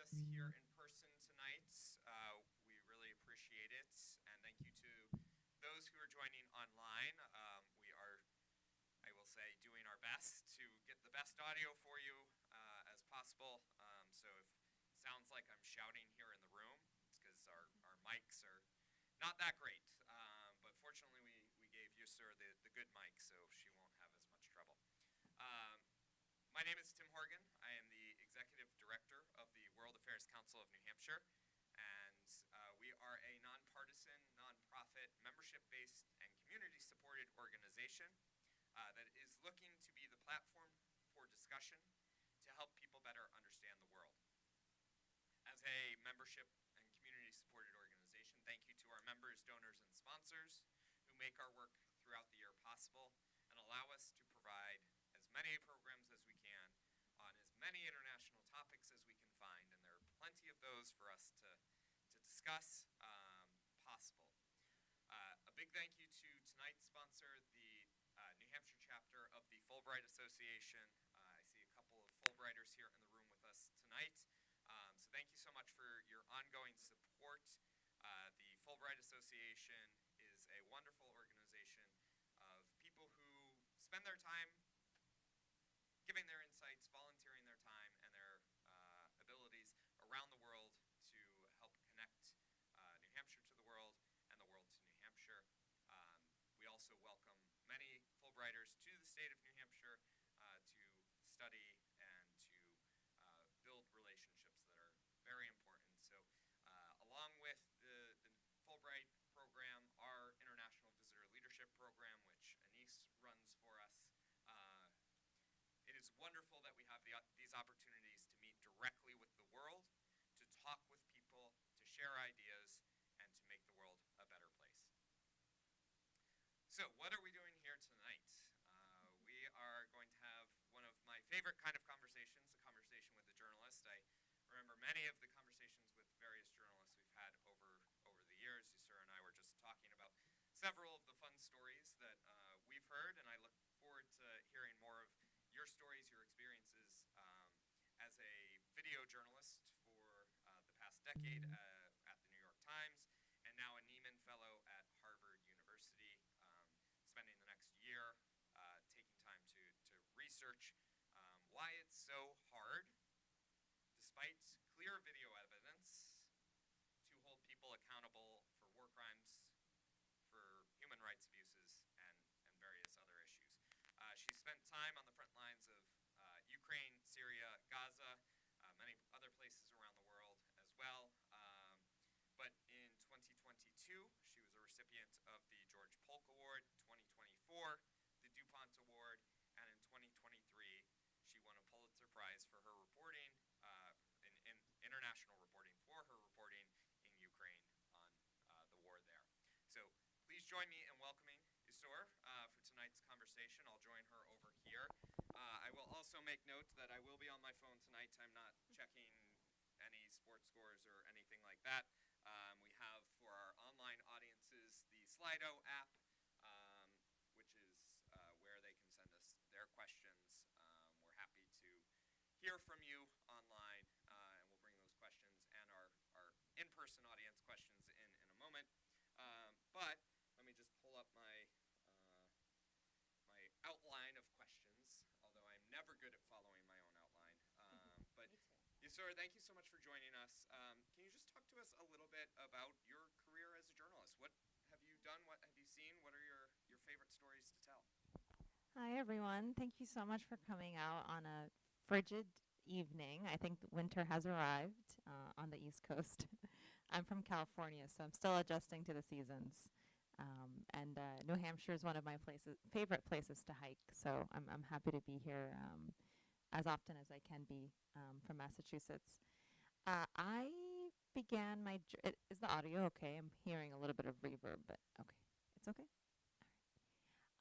us here in person tonight. We really appreciate it, and thank you to those who are joining online. We are, I will say, doing our best to get the best audio for you as possible. So if it sounds like I'm shouting here in the room, it's because our mics are not that great. But fortunately, we gave Yousur the good mic, so she won't have as much trouble. My name is Tim Horgan. I am the Executive Director of the World Affairs Council of New Hampshire, and we are a nonpartisan, nonprofit, membership-based, and community-supported organization that is looking to be the platform for discussion to help people better understand the world. As a membership and community-supported organization, thank you to our members, donors, and sponsors who make our work throughout the year possible and allow us to provide as many programs as we can on as many international topics as we can find, and there are plenty of those for us to discuss possible. A big thank you to tonight's sponsor, the New Hampshire chapter of the Fulbright Association. I see a couple of Fulbrighters here in the room with us tonight. So thank you so much for your ongoing support. The Fulbright Association is a wonderful organization of people who spend their time giving their insights, volunteering their time and their abilities around the world to help connect New Hampshire to the world and the world to New Hampshire. We also welcome many Fulbrighters to the state of New Hampshire to study and to build relationships that are very important. So along with the Fulbright program, our International Visitor Leadership Program, which Anise runs for us, it is wonderful that we have these opportunities to meet directly with the world, to talk with people, to share ideas, and to make the world a better place. So what are we doing here tonight? We are going to have one of my favorite kind of conversations, a conversation with a journalist. I remember many of the conversations with various journalists we've had over the years. Yousur and I were just talking about several of the fun stories that we've heard, and I look forward to hearing more of your stories, your experiences as a video journalist for the past decade at the New York Times, and now a Nieman Fellow at Harvard University, spending the next year taking time to research why it's so hard, despite clear video evidence, to hold people accountable for war crimes, for human rights abuses, and various other issues. She spent time on the front lines of Ukraine, Syria, Gaza, many other places around the world as well. But in 2022, she was a recipient of the George Polk Award, 2024, the DuPont Award, and in 2023, she won a Pulitzer Prize for her reporting, in international reporting, for her reporting in Ukraine on the war there. So please join me in welcoming Yousur for tonight's conversation. I'll join her over here. I will also make note that I will be on my phone tonight. I'm not checking any sports scores or anything like that. We have, for our online audiences, the Slido app, which is where they can send us their questions. We're happy to hear from you online, and we'll bring those questions and our in-person audience questions in a moment. But let me just pull up my outline of questions, although I'm never good at following my own outline. But Yousur, thank you so much for joining us. Can you just talk to us a little bit about your career as a journalist? What have you done? What have you seen? What are your favorite stories to tell? Hi, everyone. Thank you so much for coming out on a frigid evening. I think winter has arrived on the East Coast. I'm from California, so I'm still adjusting to the seasons. And New Hampshire is one of my favorite places to hike, so I'm happy to be here as often as I can be from Massachusetts. I began my... Is the audio okay? I'm hearing a little bit of reverb, but okay. It's okay?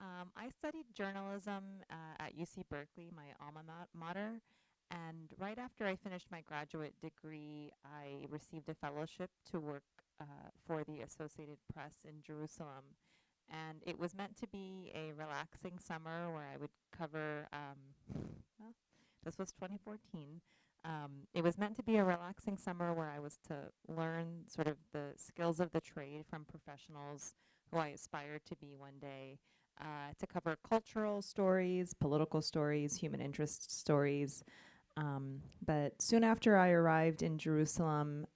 I studied journalism at UC Berkeley, my alma mater, and right after I finished my graduate degree, I received a fellowship to work for the Associated Press in Jerusalem. And it was meant to be a relaxing summer where I would cover, well, this was 2014, It was meant to be a relaxing summer where I was to learn sort of the skills of the trade from professionals who I aspired to be one day, to cover cultural stories, political stories, human interest stories. But soon after I arrived in Jerusalem,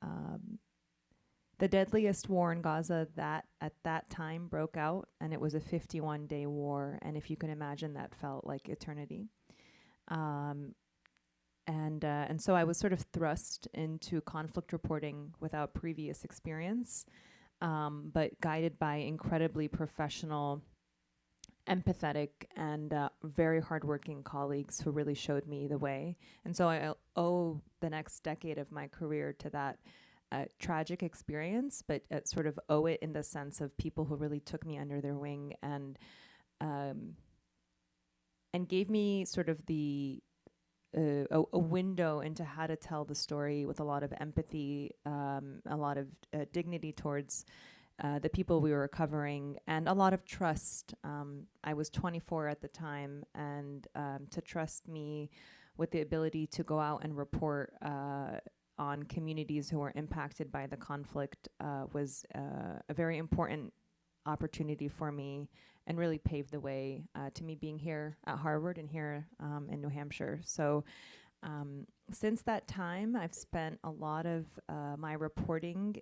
the deadliest war in Gaza that at that time broke out, and it was a 51-day war. And if you can imagine, that felt like eternity. Um, and so I was sort of thrust into conflict reporting without previous experience, but guided by incredibly professional, empathetic, and very hardworking colleagues who really showed me the way. And so I owe the next decade of my career to that tragic experience, but sort of owe it in the sense of people who really took me under their wing um, and gave me sort of a window into how to tell the story with a lot of empathy, a lot of dignity towards the people we were covering, and a lot of trust. I was 24 at the time, and to trust me with the ability to go out and report on communities who were impacted by the conflict was a very important opportunity for me, and really paved the way to me being here at Harvard and here in New Hampshire. So since that time, I've spent a lot of my reporting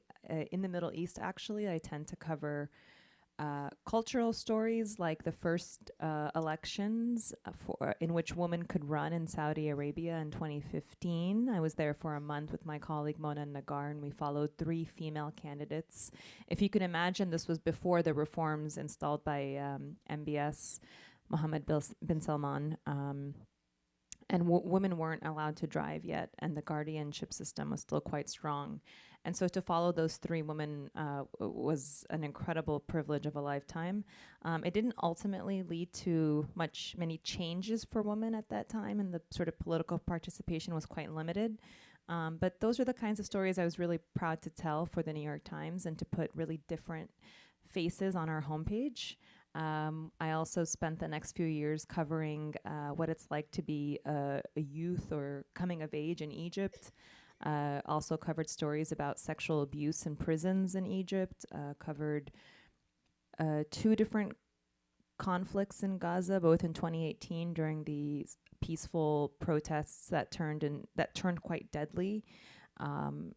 in the Middle East. Actually, I tend to cover cultural stories like the first elections in which women could run in Saudi Arabia in 2015. I was there for a month with my colleague Mona Nagar, and we followed 3 female candidates. If you can imagine, this was before the reforms installed by MBS, Mohammed bin Salman. And women weren't allowed to drive yet, and the guardianship system was still quite strong. And so to follow those 3 women was an incredible privilege of a lifetime. It didn't ultimately lead to many changes for women at that time, and the sort of political participation was quite limited. But those are the kinds of stories I was really proud to tell for the New York Times, and to put really different faces on our homepage. I also spent the next few years covering what it's like to be a youth or coming of age in Egypt. Also covered stories about sexual abuse in prisons in Egypt. Covered 2 different conflicts in Gaza, both in 2018 during the peaceful protests that turned quite deadly.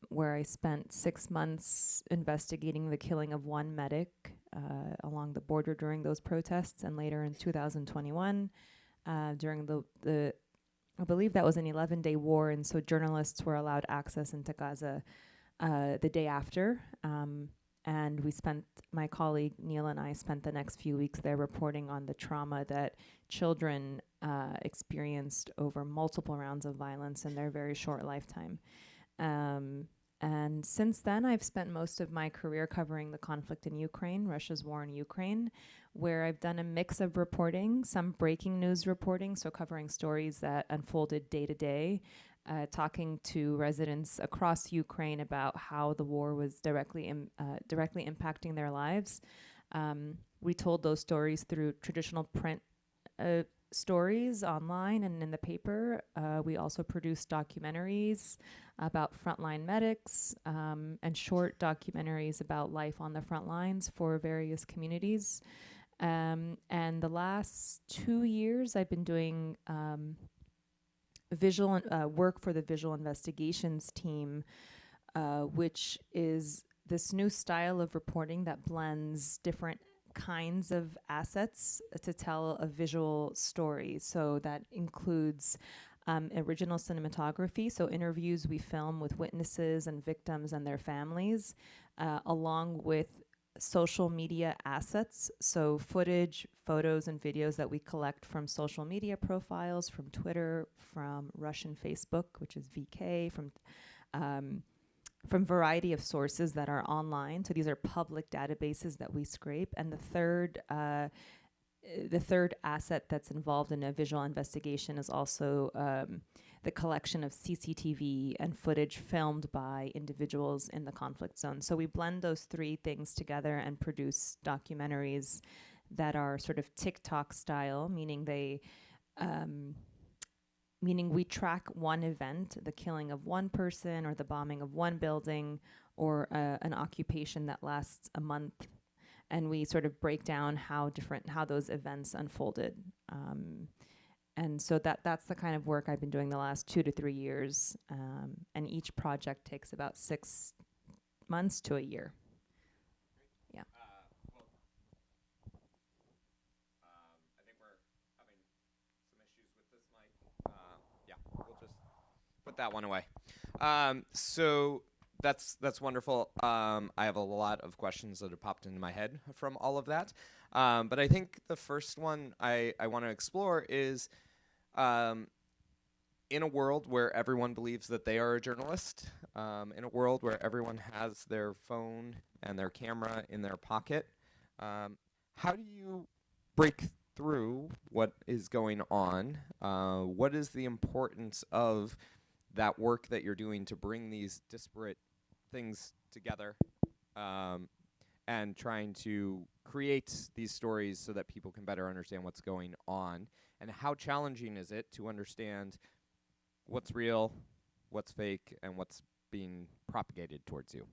Where I spent 6 months investigating the killing of 1 medic along the border during those protests, and later in 2021 during the I believe that was an 11-day war, and so journalists were allowed access into Gaza the day after. And my colleague Neil and I spent the next few weeks there reporting on the trauma that children experienced over multiple rounds of violence in their very short lifetime. And since then, I've spent most of my career covering the conflict in Ukraine, Russia's war in Ukraine, where I've done a mix of reporting, some breaking news reporting, so covering stories that unfolded day to day, talking to residents across Ukraine about how the war was directly impacting their lives. We told those stories through traditional print stories online and in the paper. We also produced documentaries about frontline medics, and short documentaries about life on the front lines for various communities. And the last 2 years, I've been doing visual work for the visual investigations team, which is this new style of reporting that blends different kinds of assets to tell a visual story. So that includes original cinematography, so interviews we film with witnesses and victims and their families, along with social media assets, so footage, photos, and videos that we collect from social media profiles, from Twitter, from Russian Facebook, which is VK, from variety of sources that are online. So these are public databases that we scrape. And the third asset that's involved in a visual investigation is also the collection of CCTV and footage filmed by individuals in the conflict zone. So we blend those 3 things together and produce documentaries that are sort of TikTok style, meaning meaning we track one event, the killing of one person or the bombing of one building or an occupation that lasts a month, and we sort of break down how those events unfolded. And so that's the kind of work I've been doing the last 2 to 3 years, and each project takes about 6 months to a year. Yeah. Well, I think we're having some issues with this mic. Yeah, we'll just put that one away. So that's wonderful. I have a lot of questions that have popped into my head from all of that. But I think the first one I want to explore is, in a world where everyone believes that they are a journalist, in a world where everyone has their phone and their camera in their pocket, how do you break through what is going on? What is the importance of that work that you're doing to bring these disparate things together, and trying to create these stories so that people can better understand what's going on? And how challenging is it to understand what's real, what's fake, and what's being propagated towards you?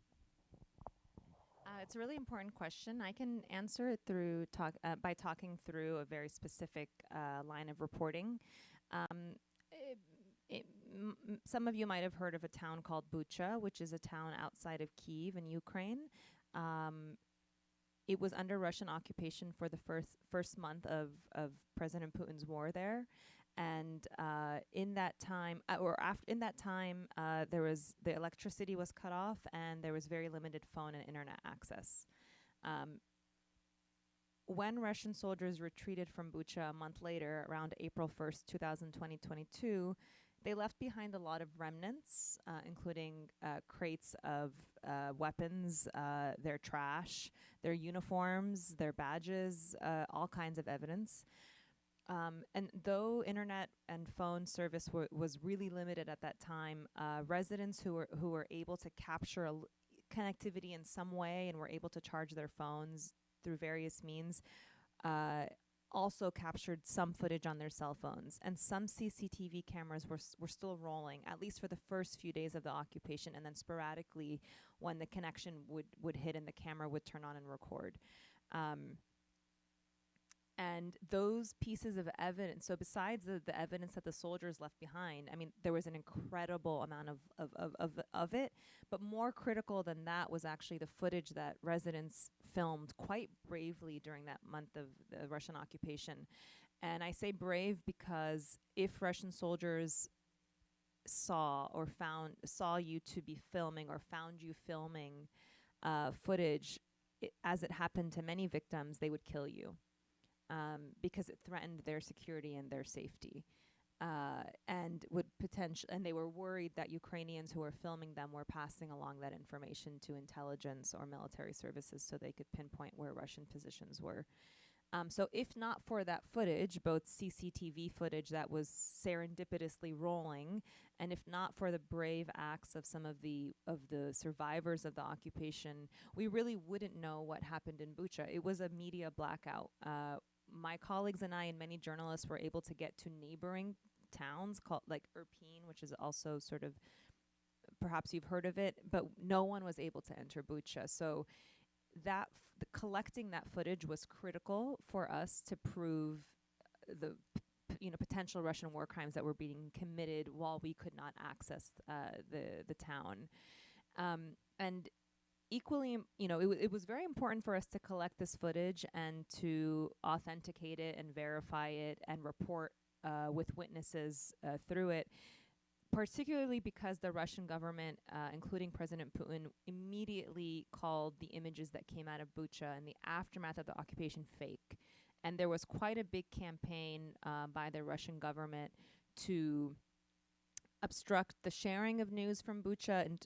It's a really important question. I can answer it through by talking through a very specific line of reporting. Some of you might have heard of a town called Bucha, which is a town outside of Kyiv in Ukraine. It was under Russian occupation for the first month of President Putin's war there, and in that time, there was the electricity was cut off, and there was very limited phone and internet access. When Russian soldiers retreated from Bucha a month later, around April 1st, 2022, they left behind a lot of remnants, including crates of weapons, their trash, their uniforms, their badges, all kinds of evidence. And though internet and phone service was really limited at that time, residents who were able to capture connectivity in some way and were able to charge their phones through various means also captured some footage on their cell phones, and some CCTV cameras were still rolling, at least for the first few days of the occupation, and then sporadically when the connection would hit and the camera would turn on and record. And those pieces of evidence, so besides the evidence that the soldiers left behind, I mean, there was an incredible amount of it, but more critical than that was actually the footage that residents filmed quite bravely during that month of the Russian occupation. And I say brave because if Russian soldiers saw you to be filming or found you filming footage, as it happened to many victims, they would kill you. Because it threatened their security and their safety, and they were worried that Ukrainians who were filming them were passing along that information to intelligence or military services so they could pinpoint where Russian positions were. So if not for that footage, both CCTV footage that was serendipitously rolling, and if not for the brave acts of some of the survivors of the occupation, we really wouldn't know what happened in Bucha. It was a media blackout. My colleagues and I and many journalists were able to get to neighboring towns called like Irpin, which is also sort of, perhaps you've heard of it, but no one was able to enter Bucha. So collecting that footage was critical for us to prove the potential Russian war crimes that were being committed while we could not access the town. And equally, it was very important for us to collect this footage and to authenticate it and verify it and report with witnesses through it, particularly because the Russian government, including President Putin, immediately called the images that came out of Bucha in the aftermath of the occupation fake. And there was quite a big campaign by the Russian government to obstruct the sharing of news from Bucha and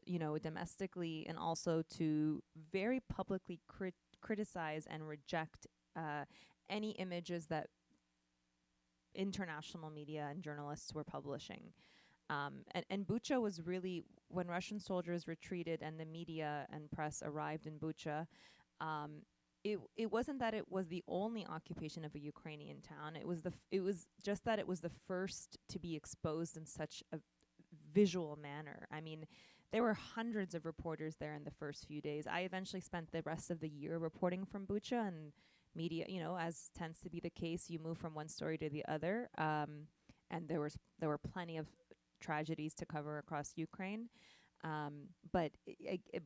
domestically, and also to very publicly criticize and reject any images that international media and journalists were publishing. And Bucha was really, when Russian soldiers retreated and the media and press arrived in Bucha, it wasn't that it was the only occupation of a Ukrainian town. It was just that it was the first to be exposed in such a visual manner. I mean, there were hundreds of reporters there in the first few days. I eventually spent the rest of the year reporting from Bucha, and media, as tends to be the case, you move from one story to the other. And there were plenty of tragedies to cover across Ukraine. But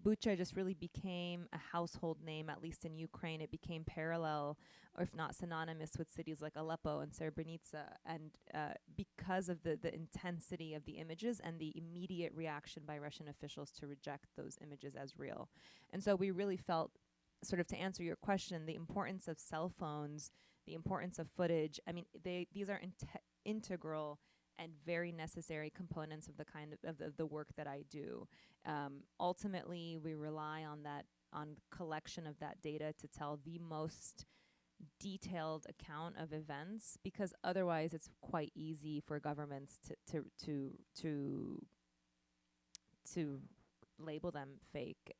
Bucha just really became a household name, at least in Ukraine. It became parallel, or if not synonymous, with cities like Aleppo and Srebrenica. And because of the intensity of the images and the immediate reaction by Russian officials to reject those images as real. And so we really felt, sort of to answer your question, the importance of cell phones, the importance of footage. I mean, these are integral and very necessary components of the kind of the work that I do. Ultimately, we rely on collection of that data to tell the most detailed account of events, because otherwise it's quite easy for governments to label them fake.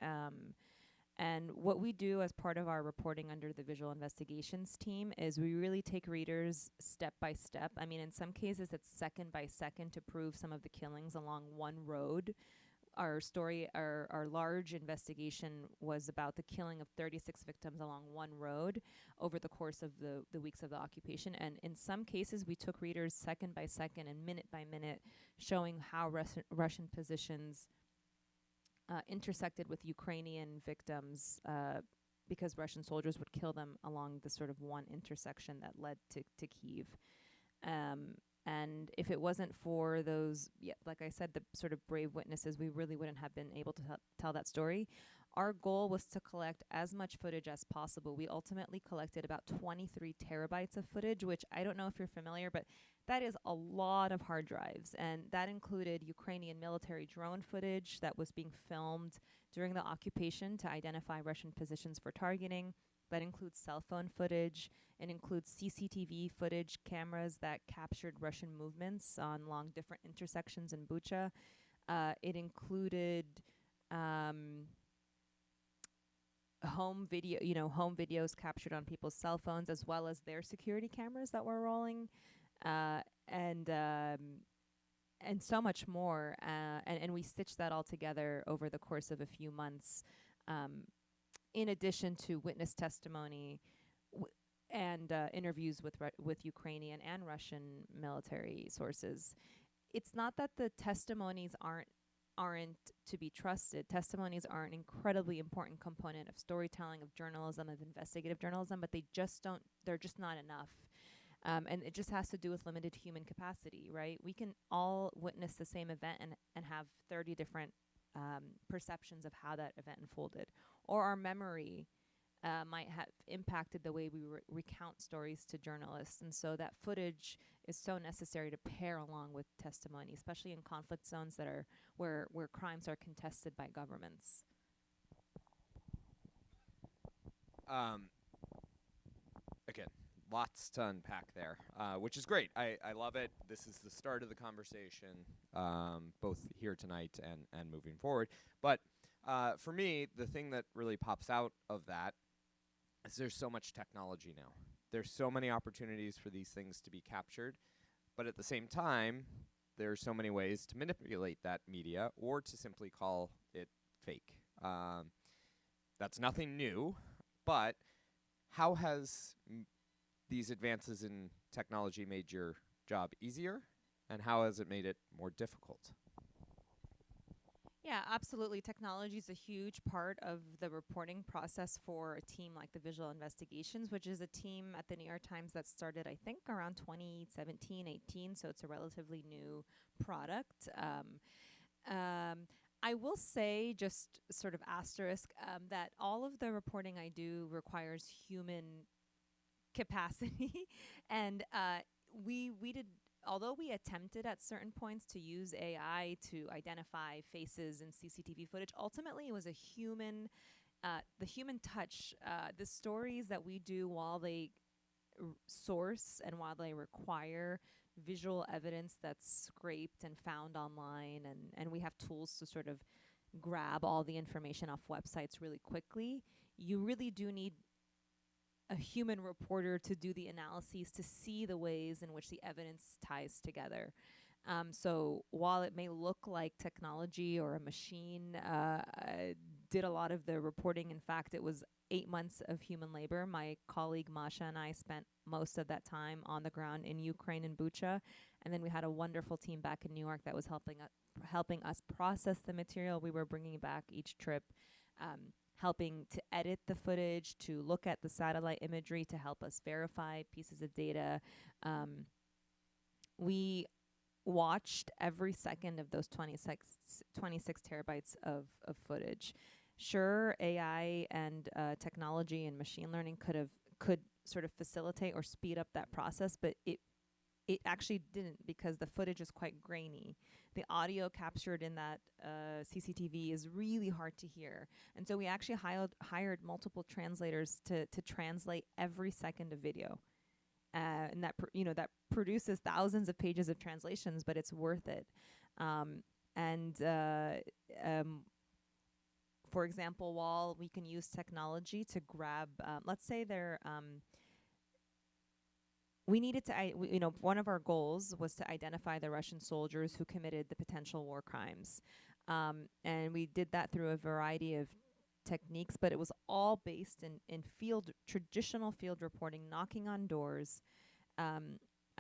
And what we do as part of our reporting under the visual investigations team is we really take readers step by step. I mean, in some cases, it's second by second to prove some of the killings along one road. Our large investigation was about the killing of 36 victims along one road over the course of the weeks of the occupation. And in some cases, we took readers second by second and minute by minute, showing how Russian positions intersected with Ukrainian victims, because Russian soldiers would kill them along the sort of one intersection that led to Kyiv. And if it wasn't for those, like I said, the sort of brave witnesses, we really wouldn't have been able to tell that story. Our goal was to collect as much footage as possible. We ultimately collected about 23 terabytes of footage, which I don't know if you're familiar, but that is a lot of hard drives. And that included Ukrainian military drone footage that was being filmed during the occupation to identify Russian positions for targeting. That includes cell phone footage. It includes CCTV footage, cameras that captured Russian movements along different intersections in Bucha. It included home videos captured on people's cell phones, as well as their security cameras that were rolling, and so much more. And we stitched that all together over the course of a few months, in addition to witness testimony and interviews with Ukrainian and Russian military sources. It's not that the testimonies aren't to be trusted. Testimonies are an incredibly important component of storytelling, of journalism, of investigative journalism, but they're just not enough. And it just has to do with limited human capacity, right? We can all witness the same event and have 30 different perceptions of how that event unfolded. Or our memory might have impacted the way we recount stories to journalists. And so that footage is so necessary to pair along with testimony, especially in conflict zones that are where crimes are contested by governments. Again, lots to unpack there, which is great. I love it. This is the start of the conversation, both here tonight and moving forward. But for me, the thing that really pops out of that is there's so much technology now. There's so many opportunities for these things to be captured, but at the same time, there are so many ways to manipulate that media or to simply call it fake. That's nothing new, but how has these advances in technology made your job easier, and how has it made it more difficult? Yeah, absolutely. Technology is a huge part of the reporting process for a team like the Visual Investigations, which is a team at the New York Times that started, I think, around 2017, 18, so it's a relatively new product. I will say, just sort of asterisk, that all of the reporting I do requires human capacity. And we did, although we attempted at certain points to use AI to identify faces in CCTV footage, ultimately it was the human touch. The stories that we do, while they source and while they require visual evidence that's scraped and found online, and we have tools to sort of grab all the information off websites really quickly, you really do need a human reporter to do the analyses to see the ways in which the evidence ties together. So while it may look like technology or a machine did a lot of the reporting, in fact, it was 8 months of human labor. My colleague Masha and I spent most of that time on the ground in Ukraine and Bucha, and then we had a wonderful team back in New York that was helping us process the material we were bringing back each trip, helping to edit the footage, to look at the satellite imagery to help us verify pieces of data. We watched every second of those 26 terabytes of footage. Sure, AI and technology and machine learning could sort of facilitate or speed up that process, but it actually didn't, because the footage is quite grainy. The audio captured in that CCTV is really hard to hear. And so we actually hired multiple translators to translate every second of video. And that that produces thousands of pages of translations, but it's worth it. For example, while we can use technology to grab, let's say we needed to, one of our goals was to identify the Russian soldiers who committed the potential war crimes. And we did that through a variety of techniques, but it was all based in traditional field reporting, knocking on doors.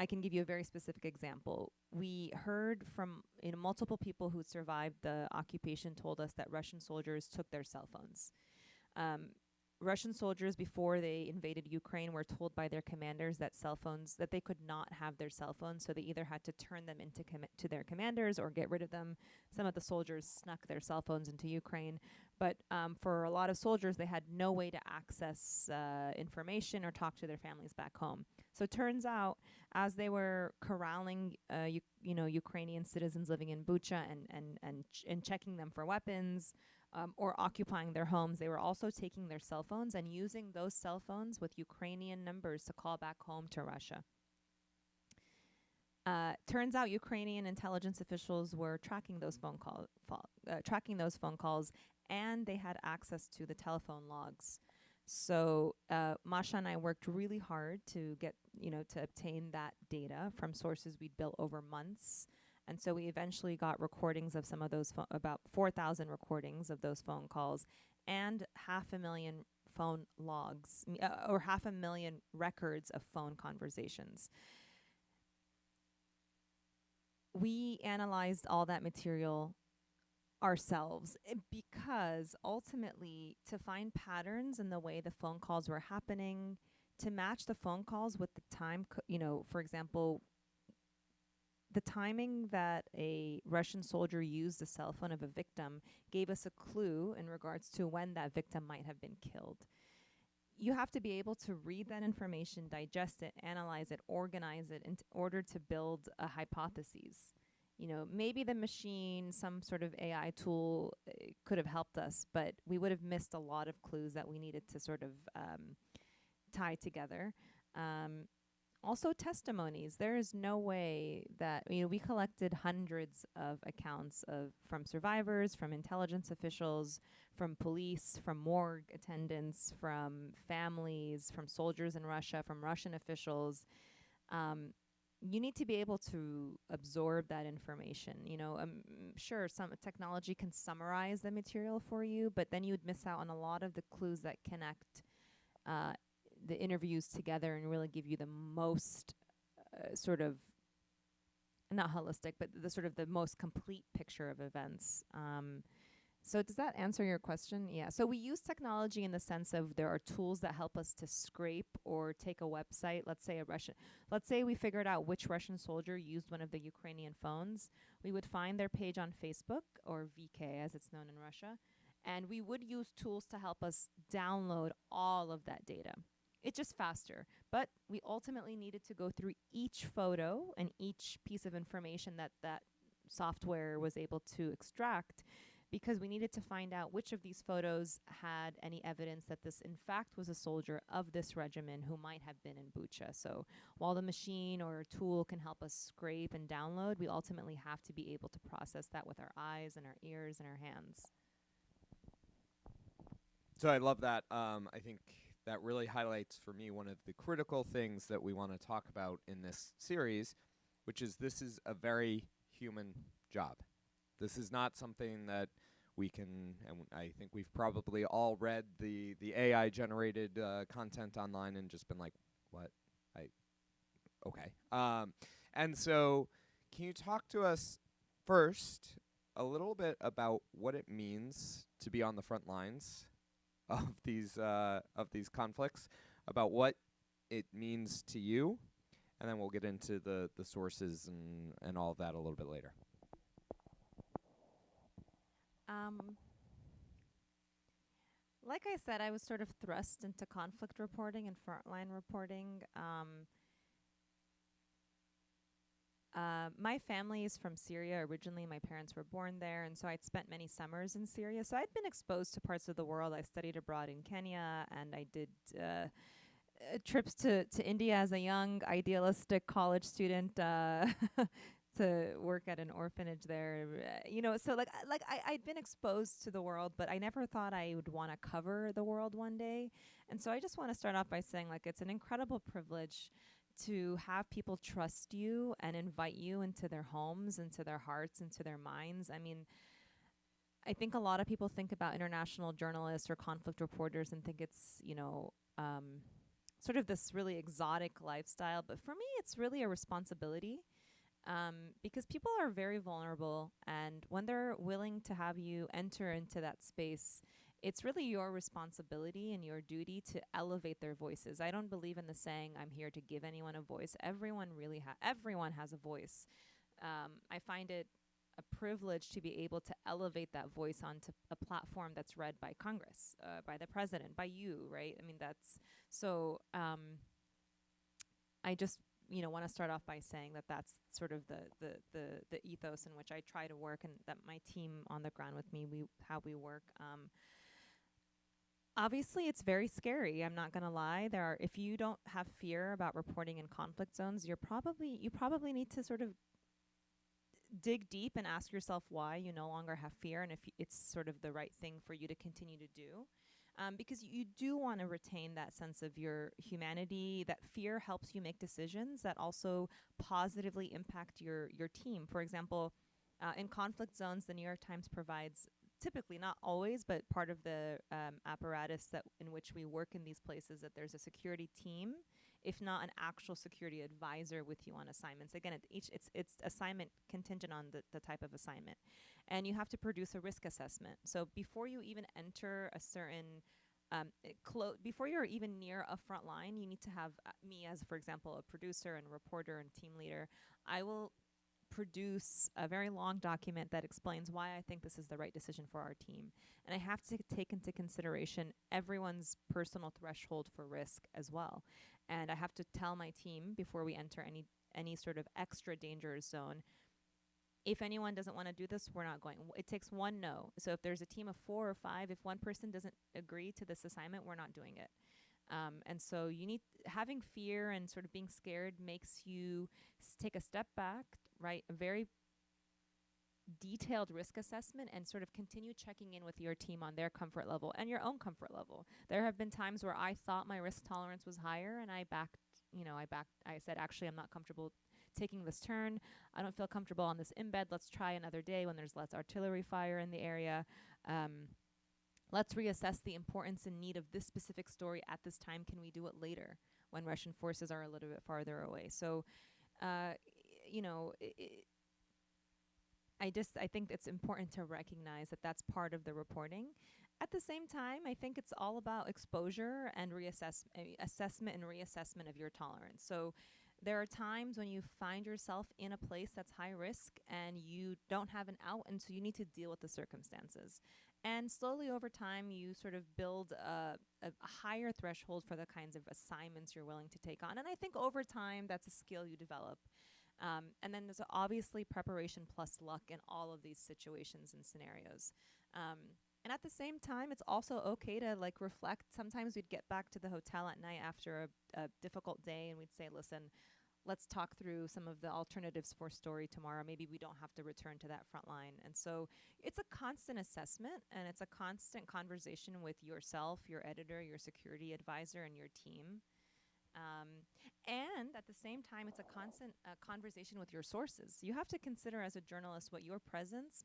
I can give you a very specific example. We heard from multiple people who survived the occupation told us that Russian soldiers took their cell phones. Russian soldiers, before they invaded Ukraine, were told by their commanders that that they could not have their cell phones, so they either had to turn them into to their commanders or get rid of them. Some of the soldiers snuck their cell phones into Ukraine, but for a lot of soldiers, they had no way to access information or talk to their families back home. So it turns out, as they were corralling Ukrainian citizens living in Bucha and checking them for weapons, or occupying their homes, they were also taking their cell phones and using those cell phones with Ukrainian numbers to call back home to Russia. Turns out Ukrainian intelligence officials were tracking those phone calls, and they had access to the telephone logs. So Masha and I worked really hard to get, to obtain that data from sources we'd built over months. And so we eventually got recordings of some of those, about 4,000 recordings of those phone calls, and 500,000 phone logs, or 500,000 records of phone conversations. We analyzed all that material ourselves because ultimately, to find patterns in the way the phone calls were happening, to match the phone calls with the time, for example, the timing that a Russian soldier used the cell phone of a victim gave us a clue in regards to when that victim might have been killed. You have to be able to read that information, digest it, analyze it, organize it in order to build a hypothesis. Maybe the machine, some sort of AI tool could have helped us, but we would have missed a lot of clues that we needed to sort of tie together. Also, testimonies. There is no way that, we collected hundreds of accounts from survivors, from intelligence officials, from police, from morgue attendants, from families, from soldiers in Russia, from Russian officials. You need to be able to absorb that information. Sure, some technology can summarize the material for you, but then you would miss out on a lot of the clues that connect the interviews together and really give you the most sort of, not holistic, but the sort of the most complete picture of events. So does that answer your question? Yeah. So we use technology in the sense of there are tools that help us to scrape or take a website. Let's say we figured out which Russian soldier used one of the Ukrainian phones. We would find their page on Facebook, or VK as it's known in Russia, and we would use tools to help us download all of that data. It's just faster. But we ultimately needed to go through each photo and each piece of information that software was able to extract, because we needed to find out which of these photos had any evidence that this in fact was a soldier of this regiment who might have been in Bucha. So while the machine or a tool can help us scrape and download, we ultimately have to be able to process that with our eyes and our ears and our hands. So I love that. I think that really highlights for me one of the critical things that we want to talk about in this series, which is this is a very human job. This is not something that we can, and I think we've probably all read the AI generated content online and just been like, what? Okay. And so, can you talk to us first a little bit about what it means to be on the front lines of these conflicts, about what it means to you, and then we'll get into the sources and all of that a little bit later. Like I said, I was sort of thrust into conflict reporting and frontline reporting. My family is from Syria originally. My parents were born there, and so I'd spent many summers in Syria. So I'd been exposed to parts of the world. I studied abroad in Kenya, and I did trips to India as a young, idealistic college student to work at an orphanage there. So I'd been exposed to the world, but I never thought I would want to cover the world one day. And so I just want to start off by saying, like, it's an incredible privilege to have people trust you and invite you into their homes, into their hearts, into their minds. I mean, I think a lot of people think about international journalists or conflict reporters and think it's, sort of this really exotic lifestyle. But for me, it's really a responsibility, because people are very vulnerable. And when they're willing to have you enter into that space, it's really your responsibility and your duty to elevate their voices. I don't believe in the saying, I'm here to give anyone a voice. Everyone has a voice. I find it a privilege to be able to elevate that voice onto a platform that's read by Congress, by the president, by you, right? I mean, that's so. I just want to start off by saying that that's sort of the ethos in which I try to work, and that my team on the ground with me, how we work. Obviously, it's very scary. I'm not gonna lie. If you don't have fear about reporting in conflict zones, you probably need to sort of dig deep and ask yourself why you no longer have fear, and if it's sort of the right thing for you to continue to do. Because you do want to retain that sense of your humanity. That fear helps you make decisions that also positively impact your team. For example, in conflict zones, the New York Times provides, typically, not always, but part of the apparatus in which we work in these places, that there's a security team, if not an actual security advisor with you on assignments. Again, it's assignment contingent on the type of assignment. And you have to produce a risk assessment. So before you even enter a certain, before you're even near a front line, you need to have me as, for example, a producer and reporter and team leader. I will produce a very long document that explains why I think this is the right decision for our team. And I have to take into consideration everyone's personal threshold for risk as well. And I have to tell my team before we enter any sort of extra dangerous zone, if anyone doesn't want to do this, we're not going. It takes one no. So if there's a team of 4 or 5, if one person doesn't agree to this assignment, we're not doing it. And so having fear and sort of being scared makes you take a step back, right? A very detailed risk assessment, and sort of continue checking in with your team on their comfort level and your own comfort level. There have been times where I thought my risk tolerance was higher, and I said, actually, I'm not comfortable taking this turn. I don't feel comfortable on this embed. Let's try another day when there's less artillery fire in the area. Let's reassess the importance and need of this specific story at this time. Can we do it later when Russian forces are a little bit farther away? So, I think it's important to recognize that that's part of the reporting. At the same time, I think it's all about exposure and assessment and reassessment of your tolerance. So there are times when you find yourself in a place that's high risk and you don't have an out, and so you need to deal with the circumstances. And slowly over time, you sort of build a higher threshold for the kinds of assignments you're willing to take on. And I think over time, that's a skill you develop. And then there's obviously preparation plus luck in all of these situations and scenarios. And at the same time, it's also okay to reflect. Sometimes we'd get back to the hotel at night after a difficult day, and we'd say, listen, let's talk through some of the alternatives for story tomorrow. Maybe we don't have to return to that front line. And so it's a constant assessment, and it's a constant conversation with yourself, your editor, your security advisor, and your team. And at the same time, it's a constant conversation with your sources. You have to consider as a journalist what your presence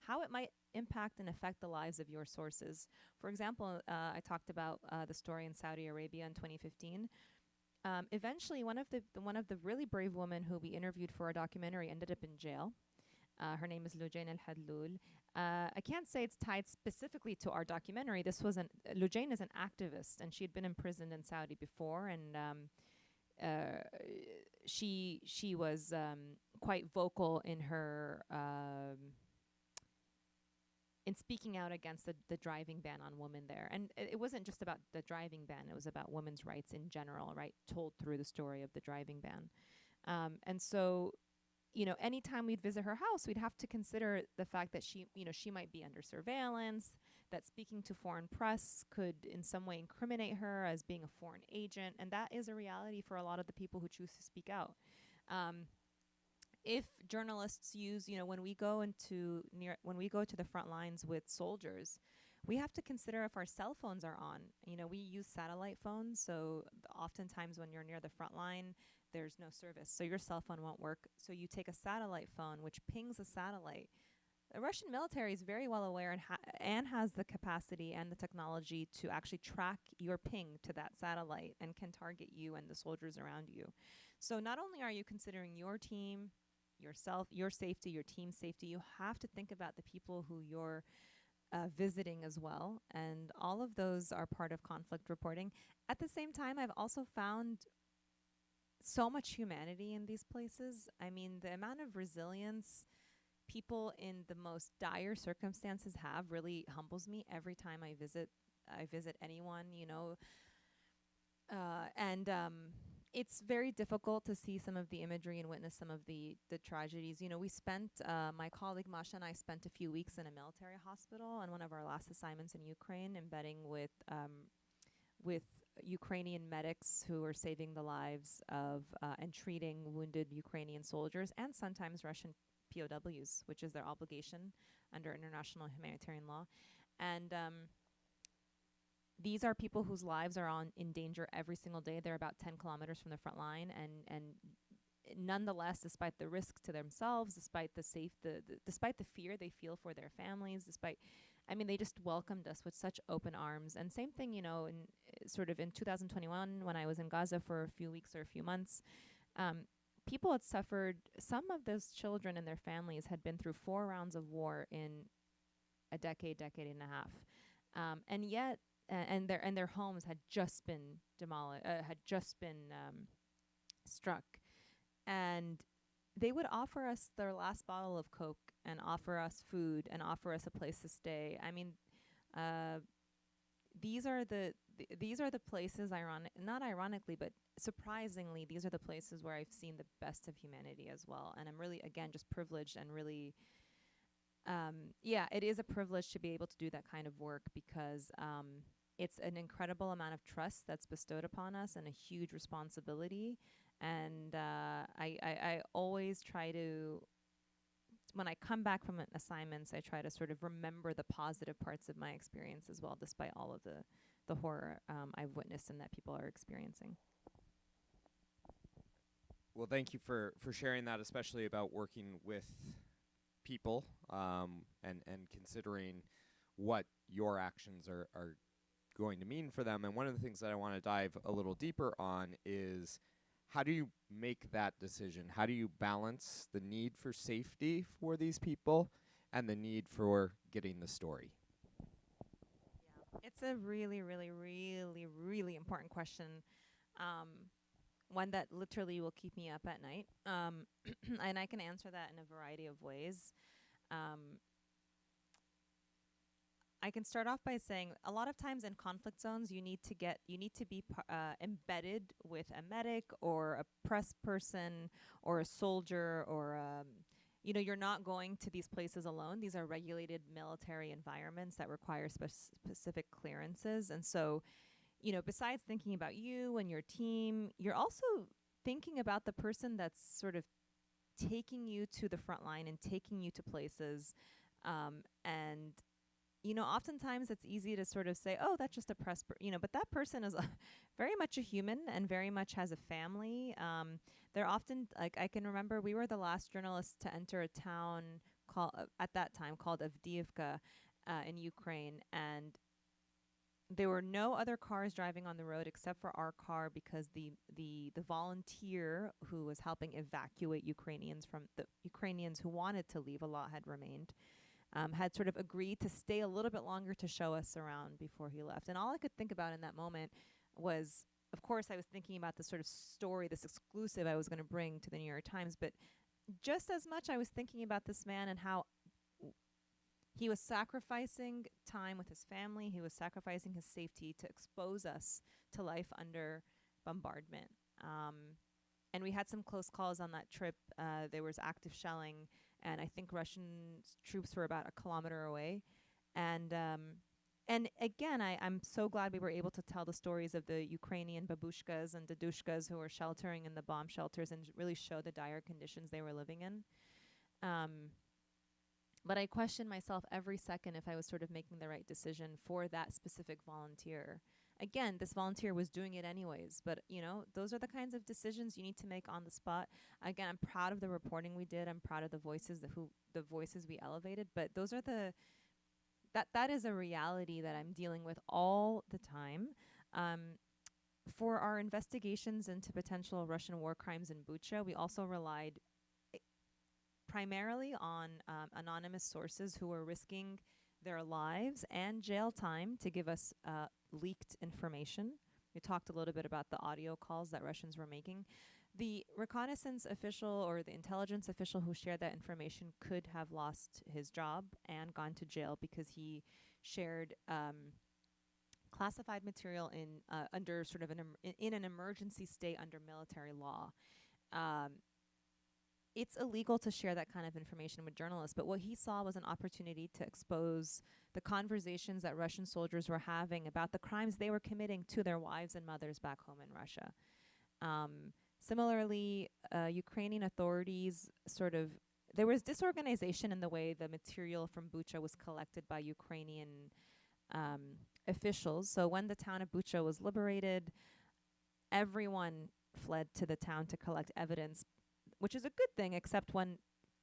how it might impact and affect the lives of your sources. For example, I talked about the story in Saudi Arabia in 2015. Eventually, one of the really brave women who we interviewed for a documentary ended up in jail. Her name is Al-Hlou. I can't say it's tied specifically to our documentary. Lujain is an activist, and she had been imprisoned in Saudi before, and she was quite vocal in her in speaking out against the driving ban on women there. And it wasn't just about the driving ban, it was about women's rights in general, right, told through the story of the driving ban. And so, anytime we'd visit her house, we'd have to consider the fact that she might be under surveillance, that speaking to foreign press could in some way incriminate her as being a foreign agent. And that is a reality for a lot of the people who choose to speak out. If journalists use, when we go to the front lines with soldiers, we have to consider if our cell phones are on. We use satellite phones, so oftentimes when you're near the front line, there's no service, so your cell phone won't work. So you take a satellite phone, which pings a satellite. The Russian military is very well aware and has the capacity and the technology to actually track your ping to that satellite and can target you and the soldiers around you. So not only are you considering your team, yourself, your safety, your team's safety, you have to think about the people who you're visiting as well. And all of those are part of conflict reporting. At the same time, I've also found so much humanity in these places. I mean, the amount of resilience people in the most dire circumstances have really humbles me every time I visit anyone, it's very difficult to see some of the imagery and witness some of the tragedies. We spent, my colleague Masha and I spent a few weeks in a military hospital on one of our last assignments in Ukraine, embedding with Ukrainian medics who are saving the lives of and treating wounded Ukrainian soldiers and sometimes Russian POWs, which is their obligation under international humanitarian law. And these are people whose lives are in danger every single day. They're about 10 kilometers from the front line, and nonetheless, despite the risk to themselves, despite despite the fear they feel for their families, they just welcomed us with such open arms. And same thing, in 2021 when I was in Gaza for a few weeks or a few months, people had suffered. Some of those children and their families had been through 4 rounds of war in a decade and a half, and yet. And their homes had just been demolished, struck, and they would offer us their last bottle of Coke and offer us food and offer us a place to stay. I mean, these are the places, not ironically, but surprisingly, these are the places where I've seen the best of humanity as well. And I'm really, again, just privileged and really. It is a privilege to be able to do that kind of work because it's an incredible amount of trust that's bestowed upon us and a huge responsibility. And I always try to, when I come back from assignments, I try to sort of remember the positive parts of my experience as well, despite all of the horror I've witnessed and that people are experiencing. Well, thank you for sharing that, especially about working with people and considering what your actions are going to mean for them. And one of the things that I want to dive a little deeper on is how do you make that decision? How do you balance the need for safety for these people and the need for getting the story? Yeah, it's a really, really, really, really important question. One that literally will keep me up at night. And I can answer that in a variety of ways. I can start off by saying a lot of times in conflict zones, you need to be embedded with a medic or a press person or a soldier or you're not going to these places alone. These are regulated military environments that require specific clearances. And so, besides thinking about you and your team, you're also thinking about the person that's sort of taking you to the front line and taking you to places. And oftentimes it's easy to sort of say, oh, that's just a but that person is very much a human and very much has a family. They're often, like, I can remember we were the last journalists to enter a town called, at that time, called Avdiivka in Ukraine. And there were no other cars driving on the road except for our car, because the volunteer who was helping evacuate the Ukrainians who wanted to leave, a lot had remained, had sort of agreed to stay a little bit longer to show us around before he left. And all I could think about in that moment was, of course, I was thinking about the sort of story, this exclusive I was going to bring to the New York Times, but just as much I was thinking about this man and how he was sacrificing time with his family. He was sacrificing his safety to expose us to life under bombardment. And we had some close calls on that trip. There was active shelling, and I think Russian troops were about a kilometer away. And again, I'm so glad we were able to tell the stories of the Ukrainian babushkas and dadushkas who were sheltering in the bomb shelters and really show the dire conditions they were living in. But I questioned myself every second if I was sort of making the right decision for that specific volunteer. Again, this volunteer was doing it anyways, but those are the kinds of decisions you need to make on the spot. Again, I'm proud of the reporting we did. I'm proud of the voices we elevated, but those are that is a reality that I'm dealing with all the time. For our investigations into potential Russian war crimes in Bucha, we also relied primarily on anonymous sources who were risking their lives and jail time to give us leaked information. We talked a little bit about the audio calls that Russians were making. The reconnaissance official or the intelligence official who shared that information could have lost his job and gone to jail because he shared classified material under sort of in an emergency state under military law. It's illegal to share that kind of information with journalists, but what he saw was an opportunity to expose the conversations that Russian soldiers were having about the crimes they were committing to their wives and mothers back home in Russia. Similarly, Ukrainian authorities there was disorganization in the way the material from Bucha was collected by Ukrainian officials. So when the town of Bucha was liberated, everyone fled to the town to collect evidence, which is a good thing, except when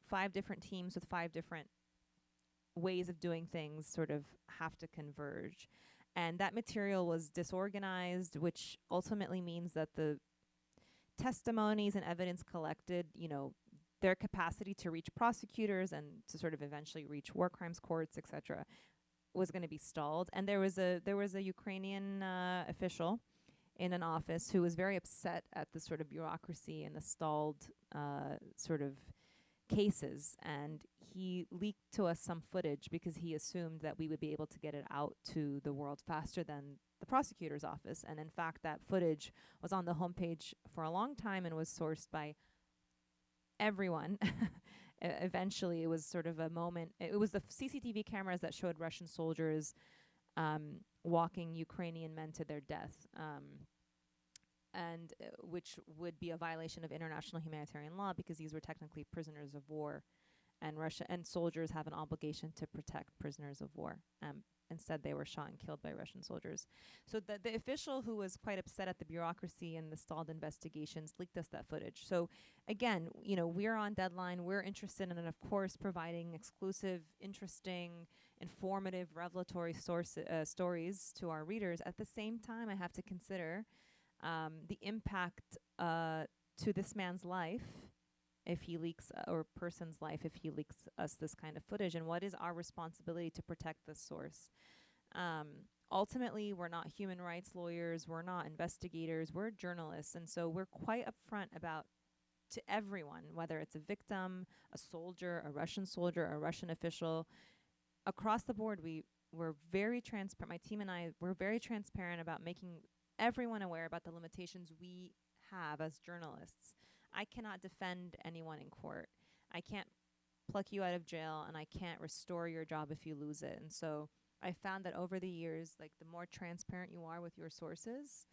5 different teams with 5 different ways of doing things sort of have to converge. And that material was disorganized, which ultimately means that the testimonies and evidence collected, their capacity to reach prosecutors and to sort of eventually reach war crimes courts, etc., was going to be stalled. And there was a Ukrainian official in an office who was very upset at the sort of bureaucracy and the stalled sort of cases, and he leaked to us some footage because he assumed that we would be able to get it out to the world faster than the prosecutor's office. And in fact, that footage was on the homepage for a long time and was sourced by everyone. Eventually, it was sort of a moment. It was the CCTV cameras that showed Russian soldiers walking Ukrainian men to their death, and which would be a violation of international humanitarian law because these were technically prisoners of war, and Russia and soldiers have an obligation to protect prisoners of war. Instead, they were shot and killed by Russian soldiers. So the official who was quite upset at the bureaucracy and the stalled investigations leaked us that footage. So again, we're on deadline. We're interested in, of course, providing exclusive, interesting, informative, revelatory stories to our readers. At the same time, I have to consider the impact to this man's life if he leaks, or person's life if he leaks us this kind of footage, and what is our responsibility to protect this source. Ultimately, we're not human rights lawyers, we're not investigators, we're journalists, and so we're quite upfront about, to everyone, whether it's a victim, a soldier, a Russian official, across the board, we're very transparent. My team and I, we're very transparent about making everyone aware about the limitations we have as journalists. I cannot defend anyone in court. I can't pluck you out of jail, and I can't restore your job if you lose it. And so I found that over the years, like, the more transparent you are with your sources,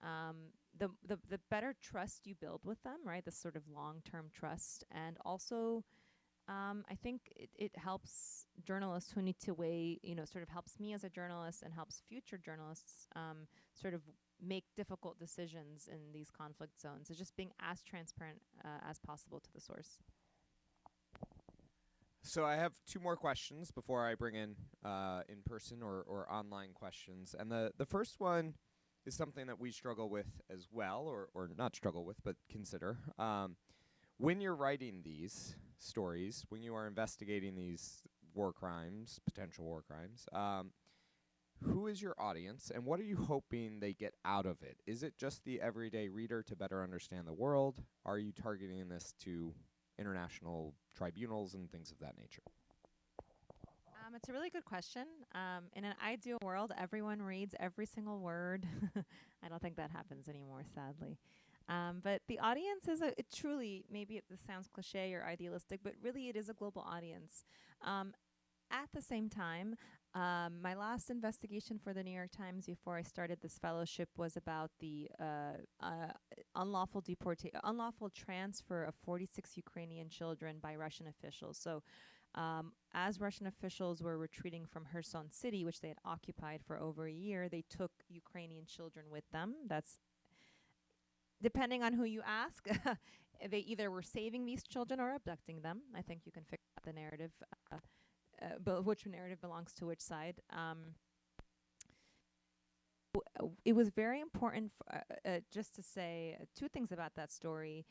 The better trust you build with them, right? This sort of long-term trust. And also, I think it helps journalists who need to weigh, sort of helps me as a journalist and helps future journalists sort of make difficult decisions in these conflict zones. It's just being as transparent as possible to the source. So I have two more questions before I bring in person or online questions. And the first one is something that we struggle with as well, or not struggle with, but consider. When you're writing these stories, when you are investigating these war crimes, potential war crimes, who is your audience and what are you hoping they get out of it? Is it just the everyday reader to better understand the world? Are you targeting this to international tribunals and things of that nature? It's a really good question. In an ideal world, everyone reads every single word. I don't think that happens anymore, sadly. But the audience is it truly, maybe this sounds cliche or idealistic, but really it is a global audience. At the same time, my last investigation for the New York Times before I started this fellowship was about the unlawful transfer of 46 Ukrainian children by Russian officials. So as Russian officials were retreating from Kherson City, which they had occupied for over a year, they took Ukrainian children with them. That's depending on who you ask. They either were saving these children or abducting them. I think you can figure out the narrative, but which narrative belongs to which side. It was very important just to say two things about that story.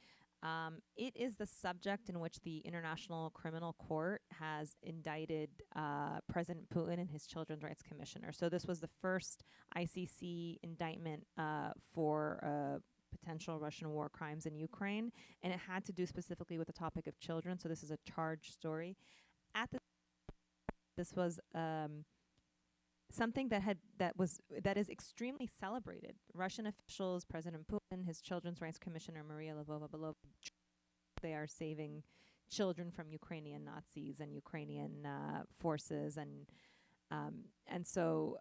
It is the subject in which the International Criminal Court has indicted President Putin and his Children's Rights Commissioner. So this was the first ICC indictment for potential Russian war crimes in Ukraine, and it had to do specifically with the topic of children. So this is a charged story. This was something that is extremely celebrated. Russian officials, President Putin, his Children's Rights Commissioner Maria Lvova-Belova, they are saving children from Ukrainian Nazis and Ukrainian forces, and so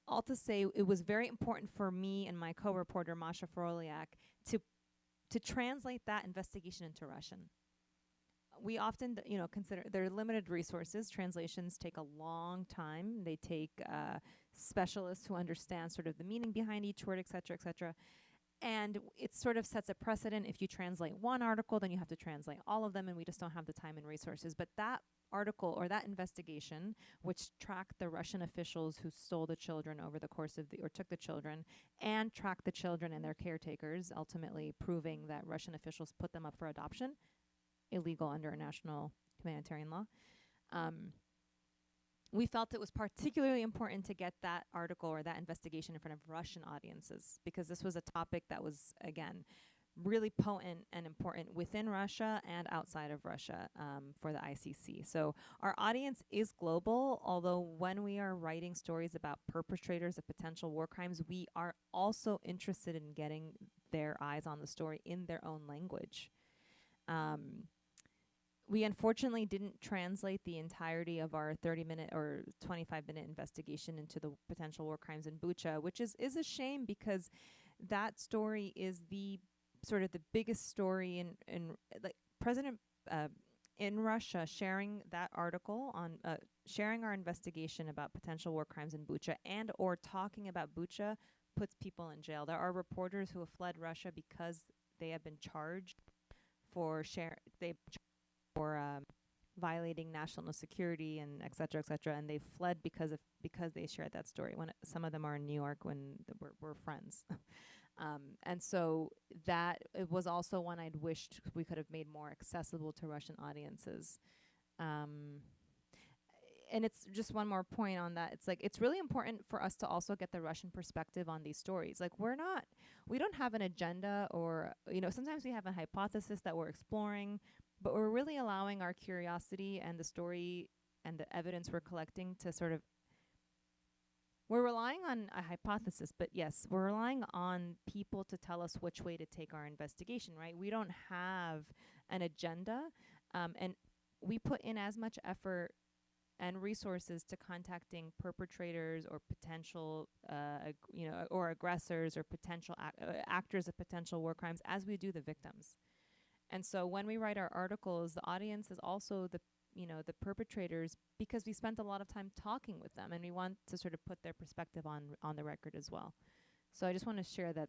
all to say, it was very important for me and my co-reporter Masha Froliak to translate that investigation into Russian. We often, consider there are limited resources. Translations take a long time. They take specialists who understand sort of the meaning behind each word, et cetera, et cetera. And it sort of sets a precedent. If you translate one article, then you have to translate all of them, and we just don't have the time and resources. But that article or that investigation, which tracked the Russian officials who stole the children over the course of or took the children, and tracked the children and their caretakers, ultimately proving that Russian officials put them up for adoption, illegal under international humanitarian law. We felt it was particularly important to get that article or that investigation in front of Russian audiences, because this was a topic that was, again, really potent and important within Russia and outside of Russia for the ICC. So our audience is global, although when we are writing stories about perpetrators of potential war crimes, we are also interested in getting their eyes on the story in their own language. We unfortunately didn't translate the entirety of our 30-minute or 25-minute investigation into the potential war crimes in Bucha, which is a shame, because that story is the sort of the biggest story in like President in Russia sharing that article on sharing our investigation about potential war crimes in Bucha and or talking about Bucha puts people in jail. There are reporters who have fled Russia because they have been charged for violating national security and et cetera, and they fled because they shared that story. When some of them are in New York when we're friends. And so that it was also one I'd wished we could have made more accessible to Russian audiences. And it's just one more point on that. It's like, it's really important for us to also get the Russian perspective on these stories. Like, we don't have an agenda, or, sometimes we have a hypothesis that we're exploring, but we're really allowing our curiosity and the story and the evidence we're collecting to sort of, we're relying on a hypothesis, but yes, we're relying on people to tell us which way to take our investigation, right? We don't have an agenda, and we put in as much effort and resources to contacting perpetrators or potential, or aggressors or potential actors of potential war crimes as we do the victims. And so when we write our articles, the audience is also the perpetrators, because we spent a lot of time talking with them, and we want to sort of put their perspective on the record as well. So I just want to share that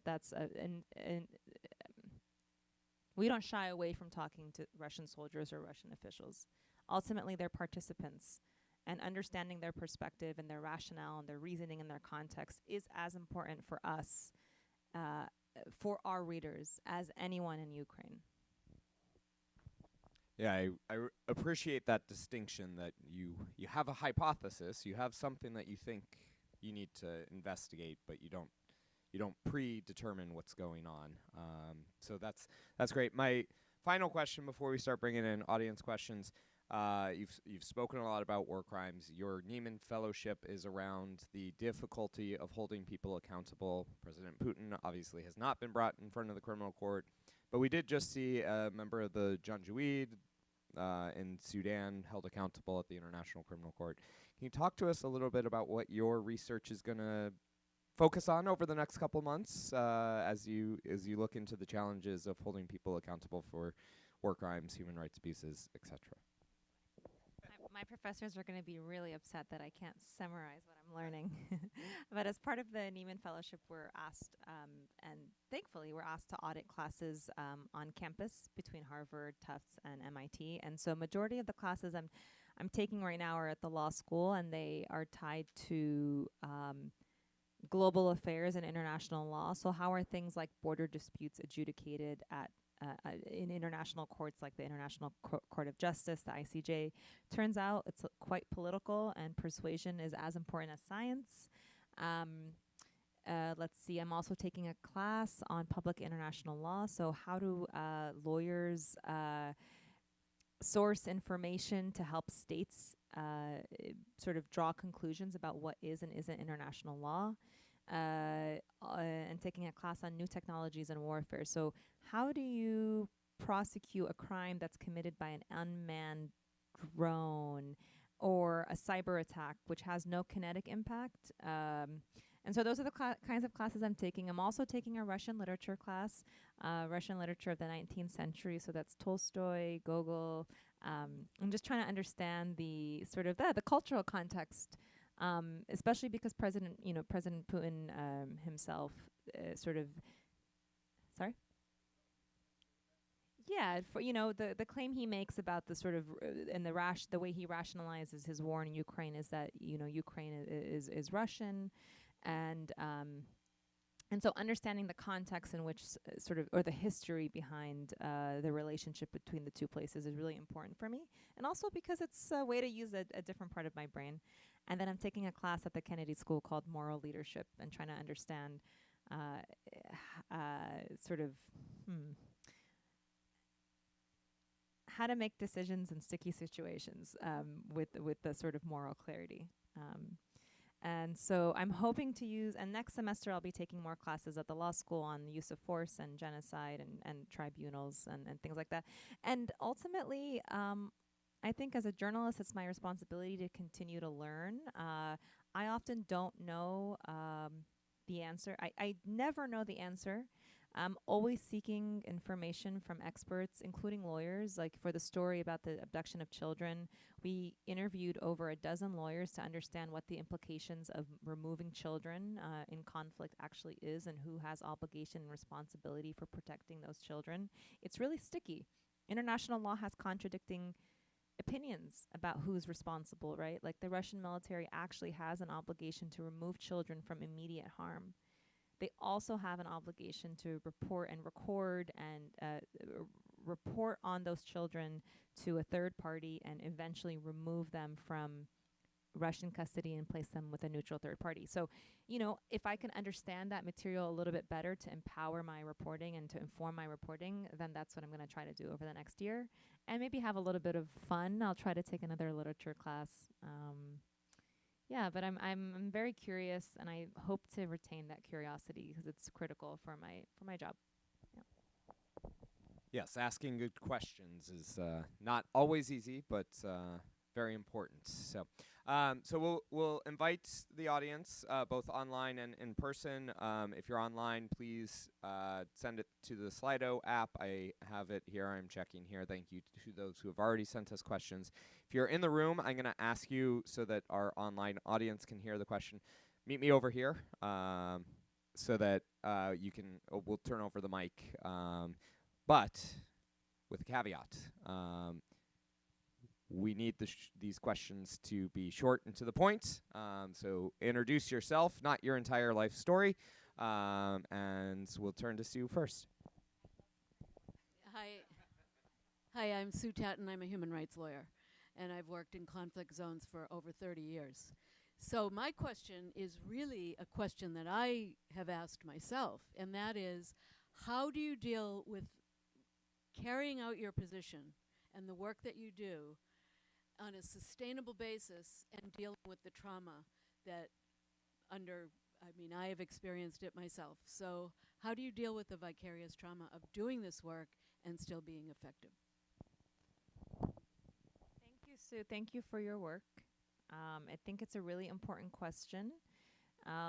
we don't shy away from talking to Russian soldiers or Russian officials. Ultimately, they're participants, and understanding their perspective and their rationale and their reasoning and their context is as important for us, for our readers, as anyone in Ukraine. Yeah, I appreciate that distinction, that you have a hypothesis, you have something that you think you need to investigate, but you don't predetermine what's going on. So that's great. My final question before we start bringing in audience questions. You've spoken a lot about war crimes. Your Nieman Fellowship is around the difficulty of holding people accountable. President Putin obviously has not been brought in front of the criminal court, but we did just see a member of the Janjaweed in Sudan held accountable at the International Criminal Court. Can you talk to us a little bit about what your research is going to focus on over the next couple months as you look into the challenges of holding people accountable for war crimes, human rights abuses, etc.? My professors are going to be really upset that I can't summarize what I'm learning. But as part of the Nieman Fellowship, we're asked, and thankfully we're asked to audit classes on campus between Harvard, Tufts, and MIT. And so majority of the classes I'm taking right now are at the law school, and they are tied to global affairs and international law. So how are things like border disputes adjudicated in international courts like the International Court of Justice, the ICJ? Turns out it's quite political, and persuasion is as important as science. Let's see, I'm also taking a class on public international law. So how do lawyers source information to help states sort of draw conclusions about what is and isn't international law? And taking a class on new technologies and warfare. So how do you prosecute a crime that's committed by an unmanned drone or a cyber attack which has no kinetic impact? And so those are the kinds of classes I'm taking. I'm also taking a Russian literature class, Russian literature of the 19th century. So that's Tolstoy, Gogol. I'm just trying to understand the sort of the cultural context, especially because President Putin himself sort of, sorry? Yeah, for the claim he makes about the sort of and the way he rationalizes his war in Ukraine is that Ukraine is Russian, and so understanding the context in which or the history behind the relationship between the two places is really important for me, and also because it's a way to use a different part of my brain. And then I'm taking a class at the Kennedy School called Moral Leadership, and trying to understand how to make decisions in sticky situations with the sort of moral clarity. And so I'm hoping to use, and next semester I'll be taking more classes at the law school on the use of force and genocide and tribunals and things like that. And ultimately, I think as a journalist, it's my responsibility to continue to learn. I often don't know the answer. I never know the answer. I'm always seeking information from experts, including lawyers. Like for the story about the abduction of children, we interviewed over a dozen lawyers to understand what the implications of removing children in conflict actually is, and who has obligation and responsibility for protecting those children. It's really sticky. International law has contradicting opinions about who's responsible, right? Like the Russian military actually has an obligation to remove children from immediate harm. They also have an obligation to report and record and report on those children to a third party and eventually remove them from Russian custody and place them with a neutral third party. So, if I can understand that material a little bit better to empower my reporting and to inform my reporting, then that's what I'm going to try to do over the next year. And maybe have a little bit of fun. I'll try to take another literature class. But I'm very curious, and I hope to retain that curiosity because it's critical for my job. Yeah. Yes, asking good questions is not always easy, but very important. So, we'll invite the audience, both online and in person. If you're online, please send it to the Slido app. I have it here. I'm checking here. Thank you to those who have already sent us questions. If you're in the room, I'm going to ask you so that our online audience can hear the question. Meet me over here, so that you can. We'll turn over the mic, but with a caveat. We need these questions to be short and to the point. So introduce yourself, not your entire life story. And we'll turn to Sue first. Hi, I'm Sue Tatton. I'm a human rights lawyer, and I've worked in conflict zones for over 30 years. So my question is really a question that I have asked myself, and that is, how do you deal with carrying out your position and the work that you do on a sustainable basis and dealing with the trauma that I have experienced it myself. So how do you deal with the vicarious trauma of doing this work and still being effective? Thank you, Sue. Thank you for your work. I think it's a really important question.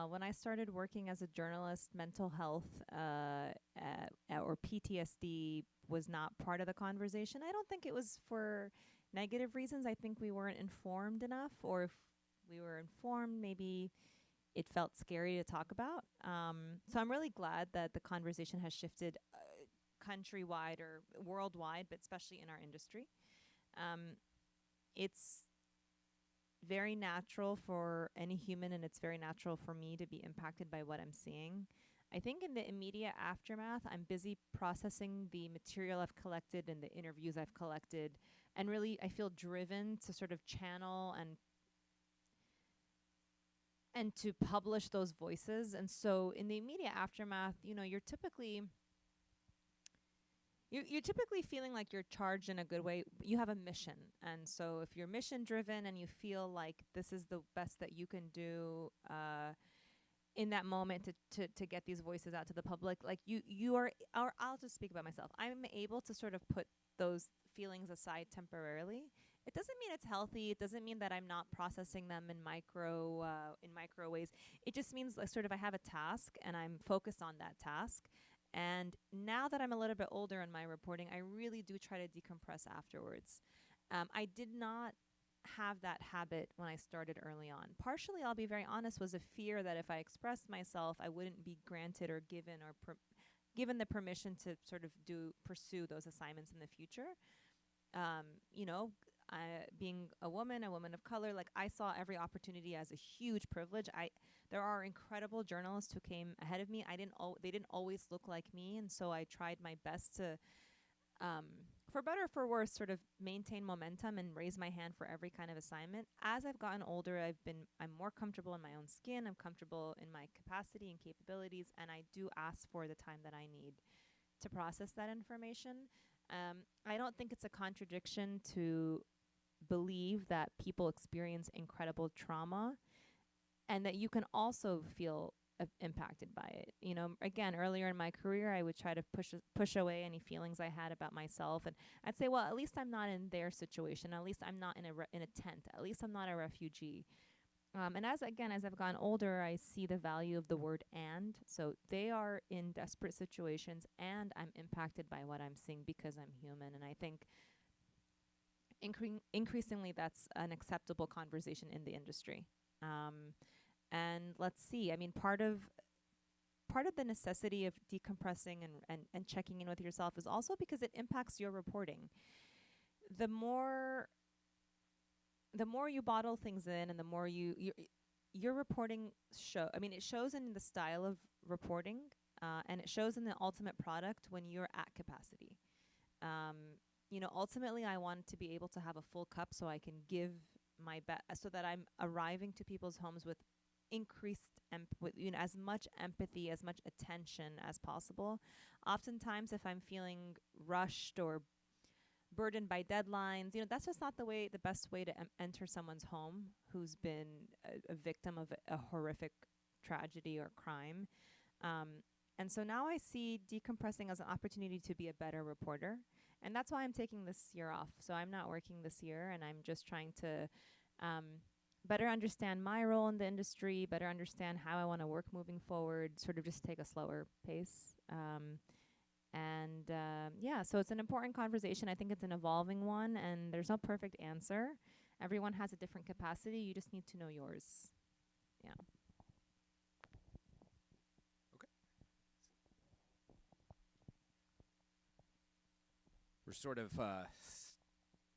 When I started working as a journalist, mental health or PTSD was not part of the conversation. I don't think it was for negative reasons. I think we weren't informed enough, or if we were informed, maybe it felt scary to talk about. So I'm really glad that the conversation has shifted countrywide or worldwide, but especially in our industry. It's very natural for any human, and it's very natural for me to be impacted by what I'm seeing. I think in the immediate aftermath, I'm busy processing the material I've collected and the interviews I've collected, and really I feel driven to sort of channel and to publish those voices. And so in the immediate aftermath, you're typically feeling like you're charged in a good way. You have a mission. And so if you're mission driven and you feel like this is the best that you can do in that moment to get these voices out to the public, like you are, or I'll just speak about myself. I'm able to sort of put those feelings aside temporarily. It doesn't mean it's healthy. It doesn't mean that I'm not processing them in micro ways. It just means like sort of I have a task and I'm focused on that task. And now that I'm a little bit older in my reporting, I really do try to decompress afterwards. I did not have that habit when I started early on. Partially, I'll be very honest, was a fear that if I expressed myself, I wouldn't be granted or given the permission to sort of pursue those assignments in the future. Being a woman of color, like I saw every opportunity as a huge privilege. There are incredible journalists who came ahead of me. They didn't always look like me, and so I tried my best to, for better or for worse, sort of maintain momentum and raise my hand for every kind of assignment. As I've gotten older, I'm more comfortable in my own skin. I'm comfortable in my capacity and capabilities, and I do ask for the time that I need to process that information. I don't think it's a contradiction to believe that people experience incredible trauma and that you can also feel impacted by it. Again, earlier in my career, I would try to push away any feelings I had about myself, and I'd say, well, at least I'm not in their situation. At least I'm not in a tent. At least I'm not a refugee. And as I've gotten older, I see the value of the word "and." So they are in desperate situations, and I'm impacted by what I'm seeing because I'm human. And I think increasingly that's an acceptable conversation in the industry. And let's see. I mean, part of the necessity of decompressing and checking in with yourself is also because it impacts your reporting. The more you bottle things in, and the more your reporting it shows in the style of reporting, and it shows in the ultimate product when you're at capacity. Ultimately, I want to be able to have a full cup so I can give my best, so that I'm arriving to people's homes with increased as much empathy, as much attention as possible. Oftentimes, if I'm feeling rushed or burdened by deadlines, that's just not the best way to enter someone's home who's been a victim of a horrific tragedy or crime. And so now I see decompressing as an opportunity to be a better reporter. And that's why I'm taking this year off. So I'm not working this year, and I'm just trying to better understand my role in the industry, better understand how I want to work moving forward, sort of just take a slower pace. Yeah, so it's an important conversation. I think it's an evolving one, and there's no perfect answer. Everyone has a different capacity. You just need to know yours. Yeah. We're sort of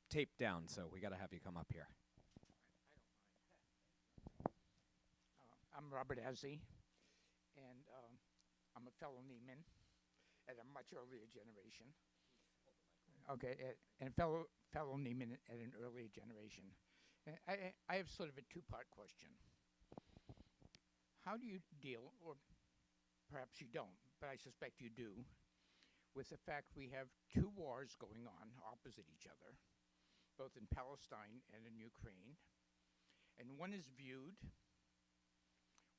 taped down, so we got to have you come up here. I'm Robert Azzi, and I'm a fellow Neiman at a much earlier generation. Okay, and fellow Neiman at an earlier generation. I have sort of a two-part question. How do you deal, or perhaps you don't, but I suspect you do, with the fact we have two wars going on opposite each other, both in Palestine and in Ukraine, and one is viewed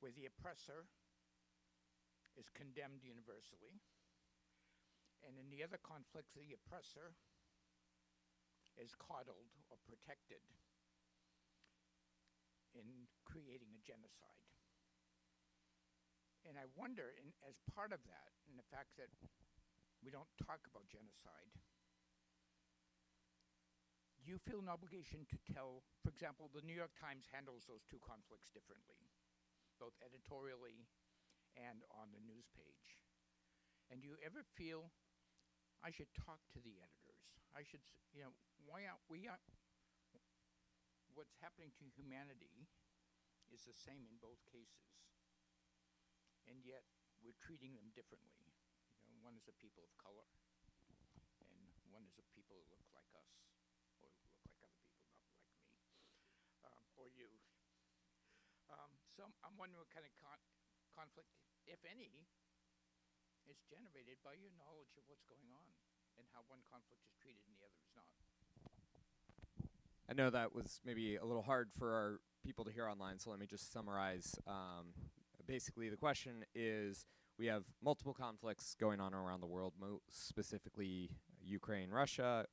where the oppressor is condemned universally, and in the other conflicts, the oppressor is coddled or protected in creating a genocide. And I wonder, as part of that, and the fact that we don't talk about genocide, do you feel an obligation to tell, for example, the New York Times handles those two conflicts differently, both editorially and on the news page. And do you ever feel, I should talk to the editors? I should, why aren't we, what's happening to humanity is the same in both cases. And yet we're treating them differently. One is a people of color, and one is a people who look like us, or look like other people, not like me, or you. So I'm wondering what kind of conflict, if any, is generated by your knowledge of what's going on, and how one conflict is treated and the other is not. I know that was maybe a little hard for our people to hear online, so let me just summarize. Basically, the question is, we have multiple conflicts going on around the world, specifically Ukraine, Russia,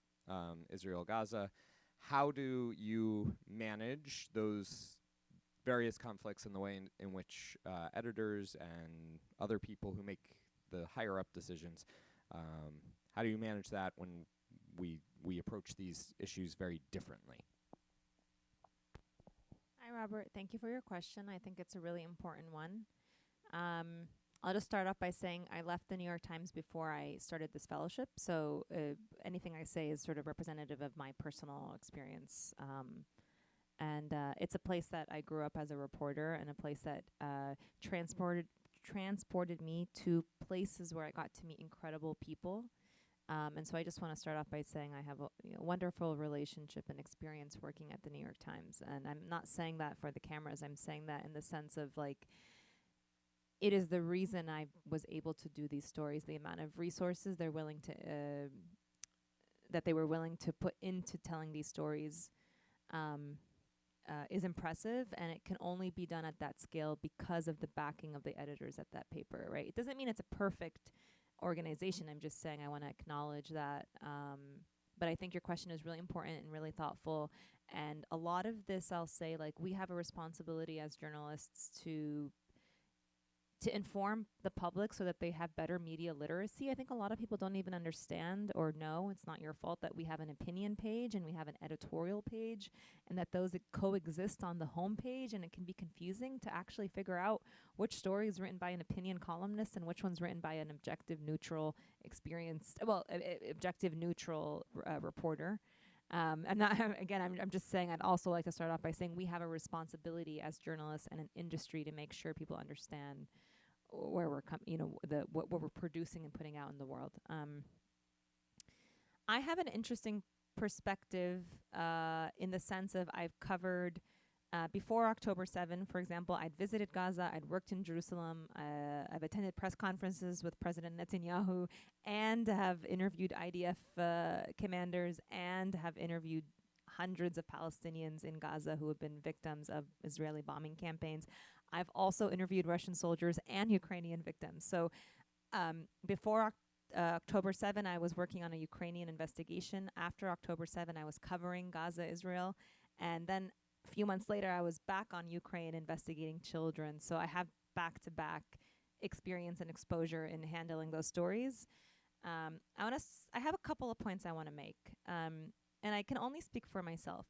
Israel, Gaza. How do you manage those various conflicts in the way in which editors and other people who make the higher up decisions, how do you manage that when we approach these issues very differently? Hi, Robert. Thank you for your question. I think it's a really important one. I'll just start off by saying I left the New York Times before I started this fellowship, so anything I say is sort of representative of my personal experience. And it's a place that I grew up as a reporter, and a place that transported me to places where I got to meet incredible people. And so I just want to start off by saying I have a wonderful relationship and experience working at the New York Times. And I'm not saying that for the cameras. I'm saying that in the sense of, like, it is the reason I was able to do these stories. The amount of resources they're willing to that they were willing to put into telling these stories is impressive, and it can only be done at that scale because of the backing of the editors at that paper, right? It doesn't mean it's a perfect organization. I'm just saying I want to acknowledge that. But I think your question is really important and really thoughtful. And a lot of this, I'll say, like, we have a responsibility as journalists to inform the public so that they have better media literacy. I think a lot of people don't even understand or know, it's not your fault, that we have an opinion page and we have an editorial page, and that those coexist on the home page, and it can be confusing to actually figure out which story is written by an opinion columnist and which one's written by an objective, neutral, objective, neutral reporter. I'm not, again, I'm just saying, I'd also like to start off by saying we have a responsibility as journalists and an industry to make sure people understand where we're what we're producing and putting out in the world. I have an interesting perspective in the sense of I've covered before October 7, for example. I'd visited Gaza, I'd worked in Jerusalem, I've attended press conferences with President Netanyahu, and have interviewed IDF commanders, and have interviewed hundreds of Palestinians in Gaza who have been victims of Israeli bombing campaigns. I've also interviewed Russian soldiers and Ukrainian victims. So before October 7, I was working on a Ukrainian investigation. After October 7, I was covering Gaza, Israel. And then a few months later, I was back on Ukraine investigating children. So I have back-to-back experience and exposure in handling those stories. I have a couple of points I want to make. And I can only speak for myself.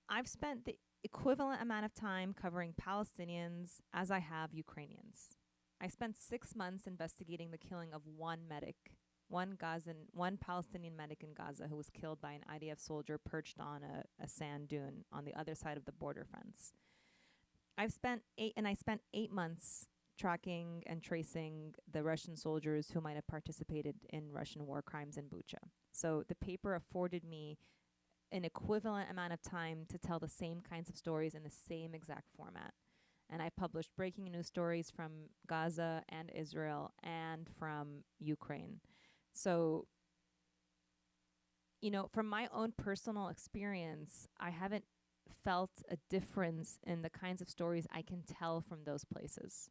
I've spent the equivalent amount of time covering Palestinians as I have Ukrainians. I spent 6 months investigating the killing of one medic, one Palestinian medic in Gaza who was killed by an IDF soldier perched on a sand dune on the other side of the border fence. I spent 8 months tracking and tracing the Russian soldiers who might have participated in Russian war crimes in Bucha. So the paper afforded me an equivalent amount of time to tell the same kinds of stories in the same exact format. And I published breaking news stories from Gaza and Israel and from Ukraine. So, from my own personal experience, I haven't felt a difference in the kinds of stories I can tell from those places.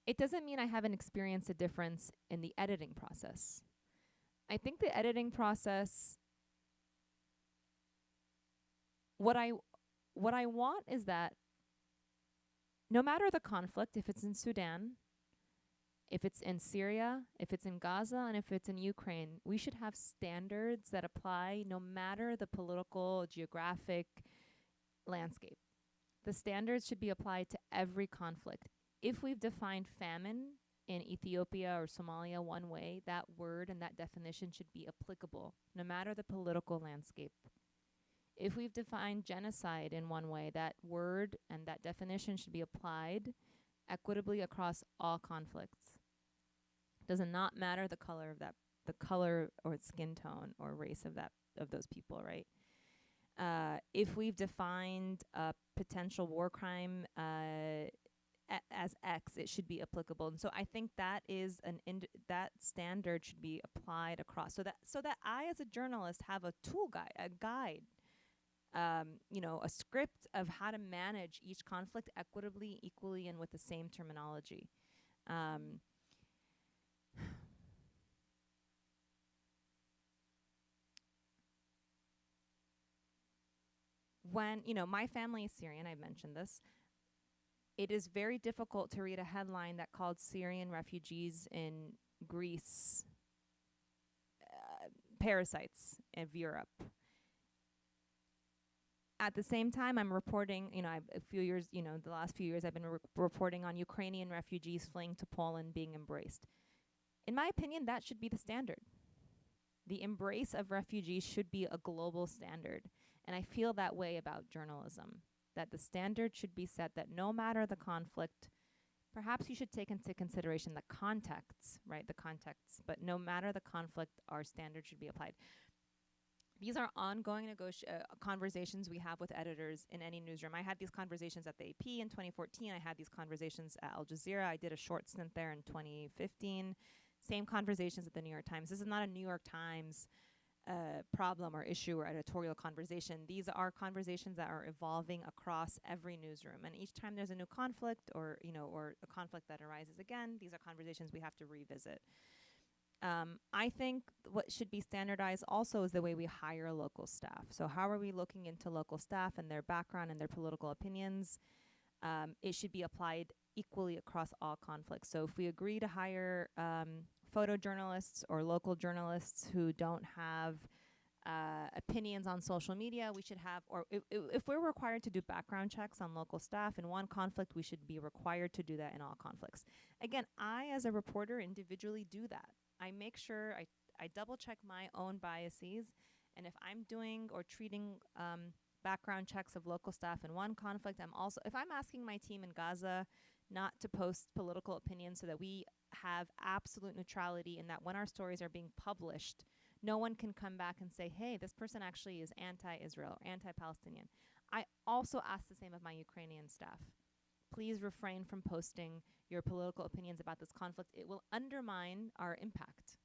It doesn't mean I haven't experienced a difference in the editing process. I think the editing process, what I want is that no matter the conflict, if it's in Sudan, if it's in Syria, if it's in Gaza, and if it's in Ukraine, we should have standards that apply no matter the political, geographic landscape. The standards should be applied to every conflict. If we've defined famine in Ethiopia or Somalia one way, that word and that definition should be applicable, no matter the political landscape. If we've defined genocide in one way, that word and that definition should be applied equitably across all conflicts. Does not matter the color or skin tone or race of those people, right? If we've defined a potential war crime as X, it should be applicable. And so I think that is that standard should be applied across, so that I as a journalist have a guide, a script of how to manage each conflict equitably, equally, and with the same terminology. When, my family is Syrian, I mentioned this. It is very difficult to read a headline that called Syrian refugees in Greece parasites of Europe. At the same time, I'm reporting, the last few years I've been reporting on Ukrainian refugees fleeing to Poland being embraced. In my opinion, that should be the standard. The embrace of refugees should be a global standard. And I feel that way about journalism, that the standard should be set that no matter the conflict, perhaps you should take into consideration the context, right? The context, but no matter the conflict, our standard should be applied. These are ongoing conversations we have with editors in any newsroom. I had these conversations at the AP in 2014. I had these conversations at Al Jazeera. I did a short stint there in 2015. Same conversations at the New York Times. This is not a New York Times problem or issue or editorial conversation. These are conversations that are evolving across every newsroom. And each time there's a new conflict or a conflict that arises again, these are conversations we have to revisit. I think what should be standardized also is the way we hire local staff. So how are we looking into local staff and their background and their political opinions? It should be applied equally across all conflicts. So if we agree to hire photojournalists or local journalists who don't have opinions on social media, we should have, or if we're required to do background checks on local staff in one conflict, we should be required to do that in all conflicts. Again, I as a reporter individually do that. I make sure I double check my own biases, and if I'm doing or treating background checks of local staff in one conflict, if I'm asking my team in Gaza not to post political opinions so that we have absolute neutrality and that when our stories are being published, no one can come back and say, hey, this person actually is anti-Israel or anti-Palestinian. I also ask the same of my Ukrainian staff. Please refrain from posting your political opinions about this conflict. It will undermine our impact.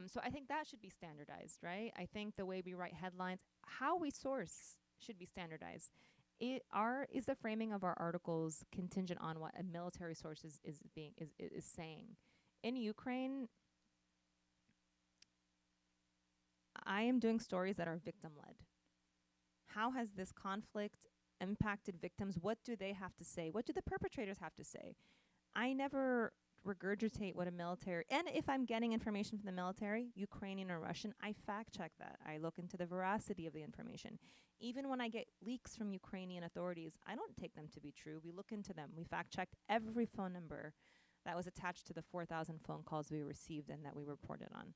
So I think that should be standardized, right? I think the way we write headlines, how we source should be standardized. Is the framing of our articles contingent on what a military source is saying? In Ukraine, I am doing stories that are victim led. How has this conflict impacted victims? What do they have to say? What do the perpetrators have to say? I never regurgitate what a military, and if I'm getting information from the military, Ukrainian or Russian, I fact check that. I look into the veracity of the information. Even when I get leaks from Ukrainian authorities, I don't take them to be true. We look into them. We fact checked every phone number that was attached to the 4,000 phone calls we received and that we reported on.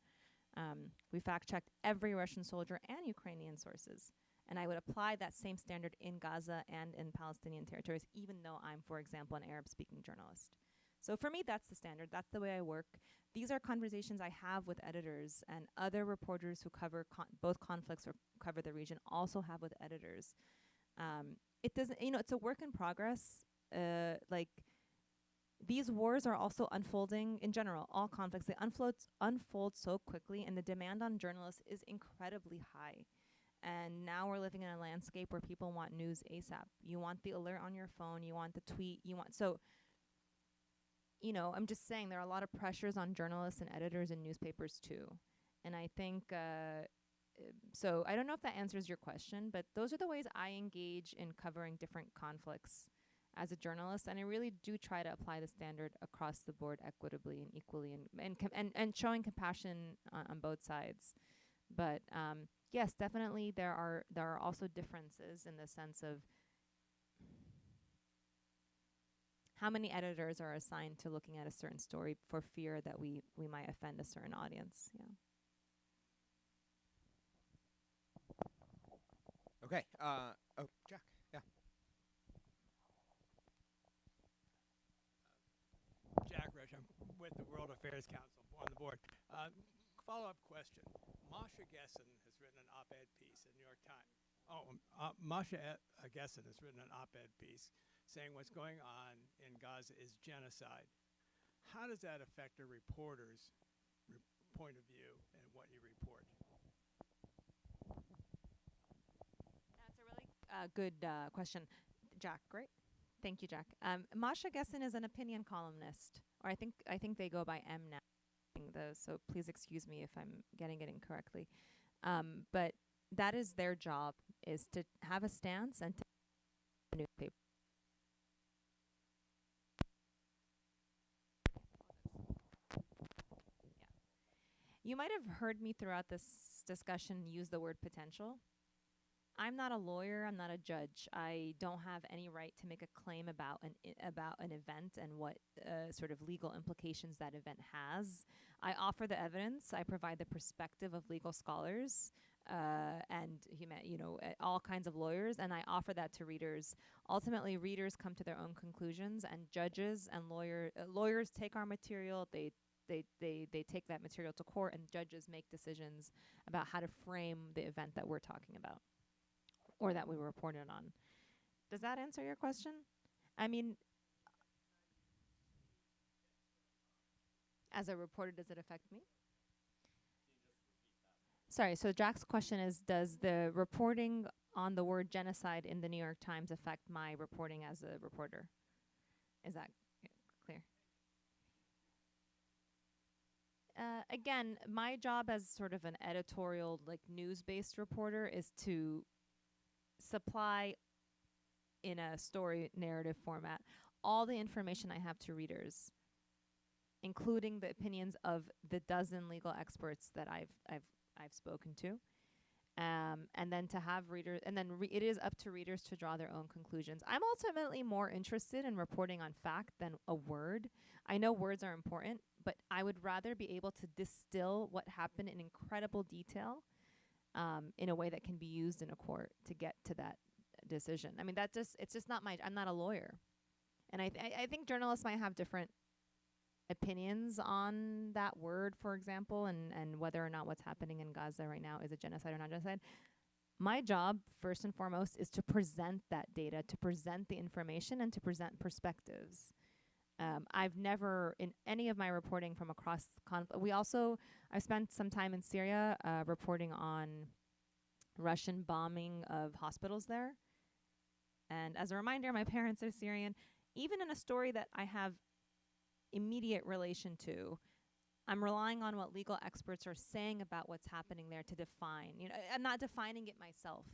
We fact checked every Russian soldier and Ukrainian sources. And I would apply that same standard in Gaza and in Palestinian territories, even though I'm, for example, an Arab-speaking journalist. So for me, that's the standard. That's the way I work. These are conversations I have with editors, and other reporters who cover both conflicts or cover the region also have with editors. It doesn't, it's a work in progress. Like, these wars are also unfolding in general, all conflicts. They unfold so quickly, and the demand on journalists is incredibly high. And now we're living in a landscape where people want news ASAP. You want the alert on your phone, you want the tweet, I'm just saying there are a lot of pressures on journalists and editors and newspapers too. And I think, so I don't know if that answers your question, but those are the ways I engage in covering different conflicts as a journalist. And I really do try to apply the standard across the board equitably and equally, and showing compassion on both sides. But yes, definitely there are also differences in the sense of how many editors are assigned to looking at a certain story for fear that we might offend a certain audience. Yeah. Okay. Jack. Yeah. Jack Rich, I'm with the World Affairs Council on the board. Follow-up question. Masha Gessen has written an op-ed piece in the New York Times. Masha Gessen has written an op-ed piece saying what's going on in Gaza is genocide. How does that affect a reporter's point of view and what you report? That's a really good question, Jack. Great, thank you, Jack. Masha Gessen is an opinion columnist, or I think they go by M now. So please excuse me if I'm getting it incorrectly. But that is their job, is to have a stance and to newspaper. You might have heard me throughout this discussion use the word potential. I'm not a lawyer. I'm not a judge. I don't have any right to make a claim about an event and what sort of legal implications that event has. I offer the evidence. I provide the perspective of legal scholars and all kinds of lawyers, and I offer that to readers. Ultimately, readers come to their own conclusions, and judges and lawyers take our material. They take that material to court, and judges make decisions about how to frame the event that we're talking about or that we reported on. Does that answer your question? I mean, as a reporter, does it affect me? Sorry, so Jack's question is, does the reporting on the word genocide in the New York Times affect my reporting as a reporter? Is that clear? Again, my job as sort of an editorial, like news-based reporter, is to supply in a story narrative format all the information I have to readers, including the opinions of the dozen legal experts that I've spoken to, and then to have readers, and then it is up to readers to draw their own conclusions. I'm ultimately more interested in reporting on fact than a word. I know words are important, but I would rather be able to distill what happened in incredible detail in a way that can be used in a court to get to that decision. I mean, it's just not I'm not a lawyer. And I think journalists might have different opinions on that word, for example, and whether or not what's happening in Gaza right now is a genocide or not genocide. My job, first and foremost, is to present that data, to present the information, and to present perspectives. I've never, in any of my reporting from across conflict, I spent some time in Syria reporting on Russian bombing of hospitals there. And as a reminder, my parents are Syrian. Even in a story that I have immediate relation to, I'm relying on what legal experts are saying about what's happening there to define. You know, I'm not defining it myself.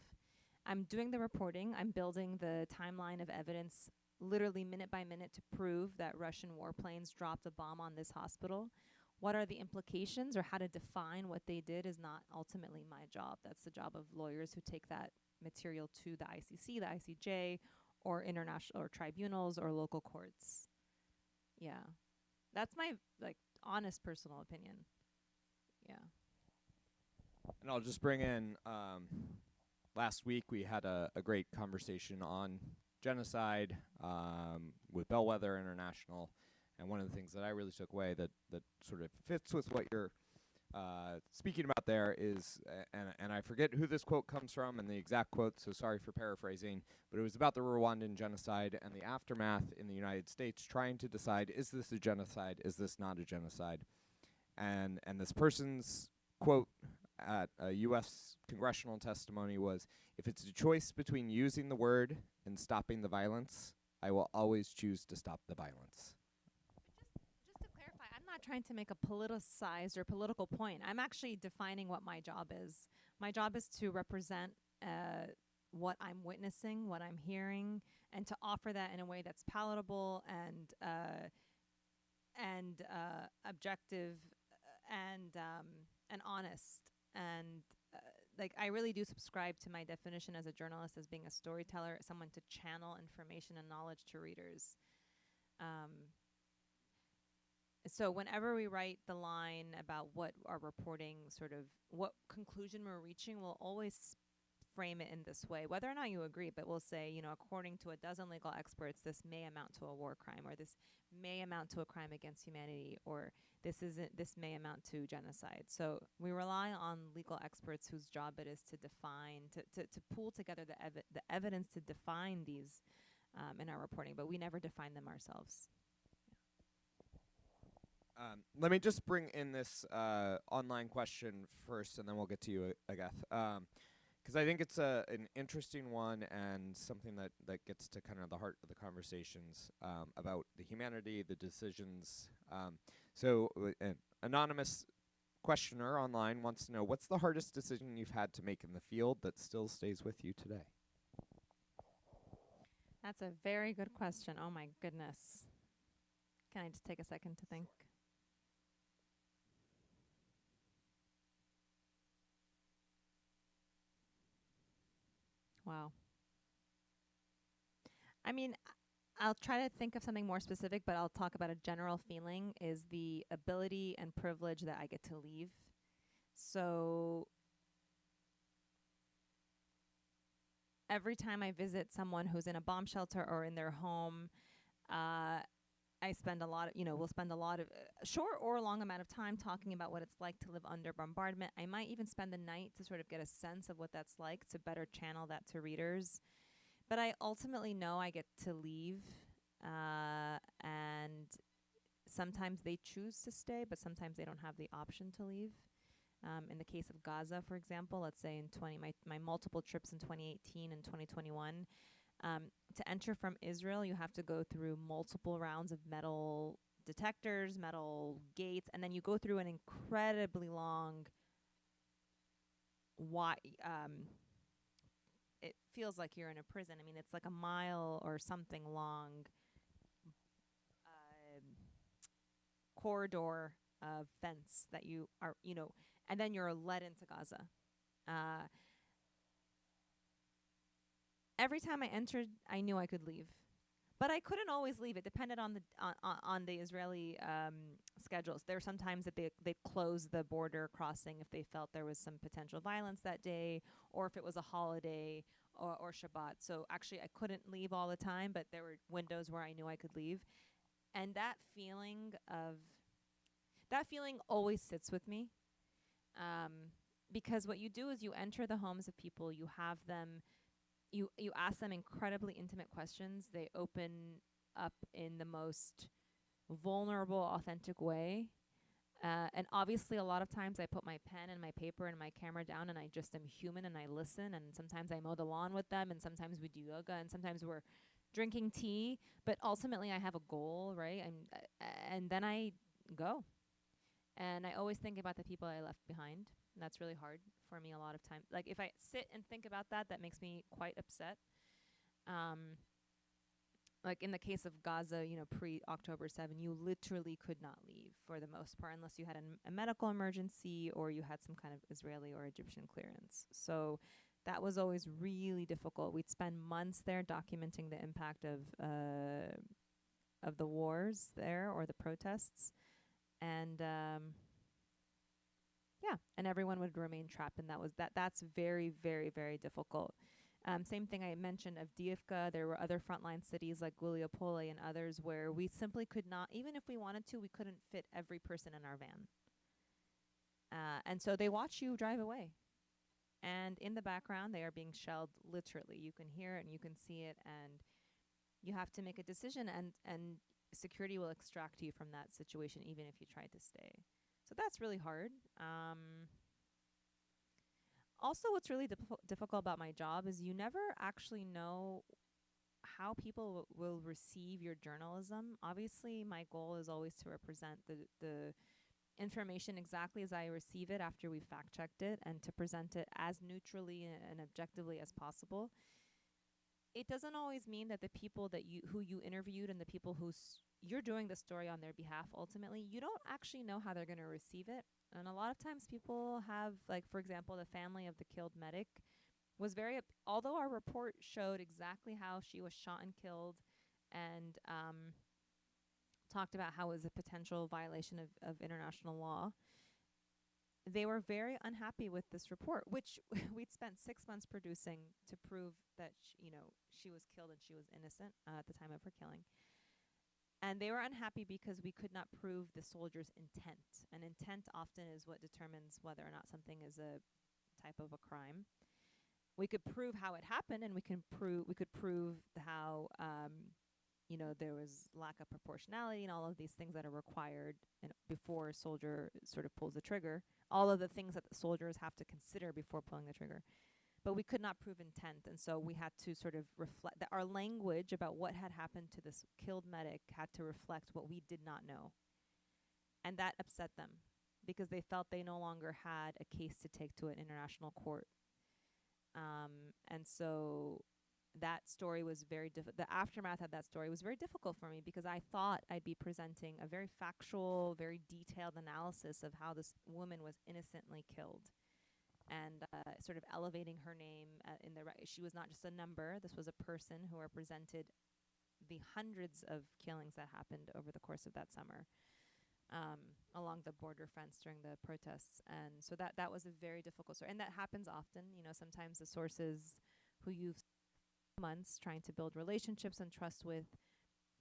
I'm doing the reporting. I'm building the timeline of evidence literally minute by minute to prove that Russian warplanes dropped a bomb on this hospital. What are the implications or how to define what they did is not ultimately my job. That's the job of lawyers who take that material to the ICC, the ICJ, or international or tribunals or local courts. Yeah. That's my honest personal opinion. Yeah. And I'll just bring in, last week we had a great conversation on genocide with Bellwether International. And one of the things that I really took away that sort of fits with what you're speaking about there is, and I forget who this quote comes from and the exact quote, so sorry for paraphrasing, but it was about the Rwandan genocide and the aftermath in the United States, trying to decide, is this a genocide, is this not a genocide? And this person's quote at a U.S. congressional testimony was, if it's a choice between using the word and stopping the violence, I will always choose to stop the violence. Just to clarify, I'm not trying to make a politicized or political point. I'm actually defining what my job is. My job is to represent what I'm witnessing, what I'm hearing, and to offer that in a way that's palatable and objective and honest. And I really do subscribe to my definition as a journalist as being a storyteller, someone to channel information and knowledge to readers. So whenever we write the line about what our reporting, sort of what conclusion we're reaching, we'll always frame it in this way, whether or not you agree, but we'll say, you know, according to a dozen legal experts, this may amount to a war crime, or this may amount to a crime against humanity, or this may amount to genocide. So we rely on legal experts whose job it is to define, to pull together the evidence to define these in our reporting, but we never define them ourselves. Let me just bring in this online question first, and then we'll get to you, Agath. Because I think it's an interesting one and something that gets to kind of the heart of the conversations about the humanity, the decisions. So an anonymous questioner online wants to know, what's the hardest decision you've had to make in the field that still stays with you today? That's a very good question. Oh my goodness. Can I just take a second to think? Wow. I mean, I'll try to think of something more specific, but I'll talk about a general feeling is the ability and privilege that I get to leave. So every time I visit someone who's in a bomb shelter or in their home, I spend a lot of, we'll spend a lot of short or long amount of time talking about what it's like to live under bombardment. I might even spend the night to sort of get a sense of what that's like to better channel that to readers. But I ultimately know I get to leave, and sometimes they choose to stay, but sometimes they don't have the option to leave. In the case of Gaza, for example, let's say in my multiple trips in 2018 and 2021, to enter from Israel, you have to go through multiple rounds of metal detectors, metal gates, and then you go through an incredibly long, it feels like you're in a prison. I mean, it's like a mile or something long corridor of fence that you are, and then you're led into Gaza. Every time I entered, I knew I could leave, but I couldn't always leave. It depended on the Israeli schedules. There were some times that they closed the border crossing if they felt there was some potential violence that day, or if it was a holiday or Shabbat. So actually, I couldn't leave all the time, but there were windows where I knew I could leave, and that feeling always sits with me, because what you do is you enter the homes of people, you have them. You ask them incredibly intimate questions. They open up in the most vulnerable, authentic way. And obviously, a lot of times I put my pen and my paper and my camera down and I just am human and I listen. And sometimes I mow the lawn with them, and sometimes we do yoga, and sometimes we're drinking tea. But ultimately, I have a goal, right? And then I go. And I always think about the people I left behind. And that's really hard for me a lot of time. Like, if I sit and think about that, that makes me quite upset. Like in the case of Gaza, pre-October 7, you literally could not leave for the most part unless you had a medical emergency or you had some kind of Israeli or Egyptian clearance. So that was always really difficult. We'd spend months there documenting the impact of the wars there or the protests. And and everyone would remain trapped, and that's very, very, very difficult. Same thing I mentioned of Diivka. There were other frontline cities like Guliopole and others where we simply could not, even if we wanted to, we couldn't fit every person in our van. And so they watch you drive away. And in the background, they are being shelled literally. You can hear it and you can see it, and you have to make a decision, and security will extract you from that situation even if you try to stay. So that's really hard. Also, what's really difficult about my job is you never actually know how people will receive your journalism. Obviously, my goal is always to represent the information exactly as I receive it after we've fact-checked it, and to present it as neutrally and objectively as possible. It doesn't always mean that the people who you interviewed and the people you're doing the story on their behalf, ultimately, you don't actually know how they're going to receive it. And a lot of times people have, like, for example, the family of the killed medic was although our report showed exactly how she was shot and killed, and talked about how it was a potential violation of international law, they were very unhappy with this report, which we'd spent 6 months producing to prove that she was killed and she was innocent at the time of her killing. And they were unhappy because we could not prove the soldier's intent. And intent often is what determines whether or not something is a type of a crime. We could prove how it happened, and we could prove how there was lack of proportionality and all of these things that are required before a soldier sort of pulls the trigger. All of the things that the soldiers have to consider before pulling the trigger. But we could not prove intent, and so we had to sort of reflect that our language about what had happened to this killed medic had to reflect what we did not know. And that upset them because they felt they no longer had a case to take to an international court. And so that story was very the aftermath of that story was very difficult for me, because I thought I'd be presenting a very factual, very detailed analysis of how this woman was innocently killed. And sort of elevating her name she was not just a number. This was a person who represented the hundreds of killings that happened over the course of that summer along the border fence during the protests. And so that was a very difficult story. And that happens often. Sometimes the sources who you've months trying to build relationships and trust with,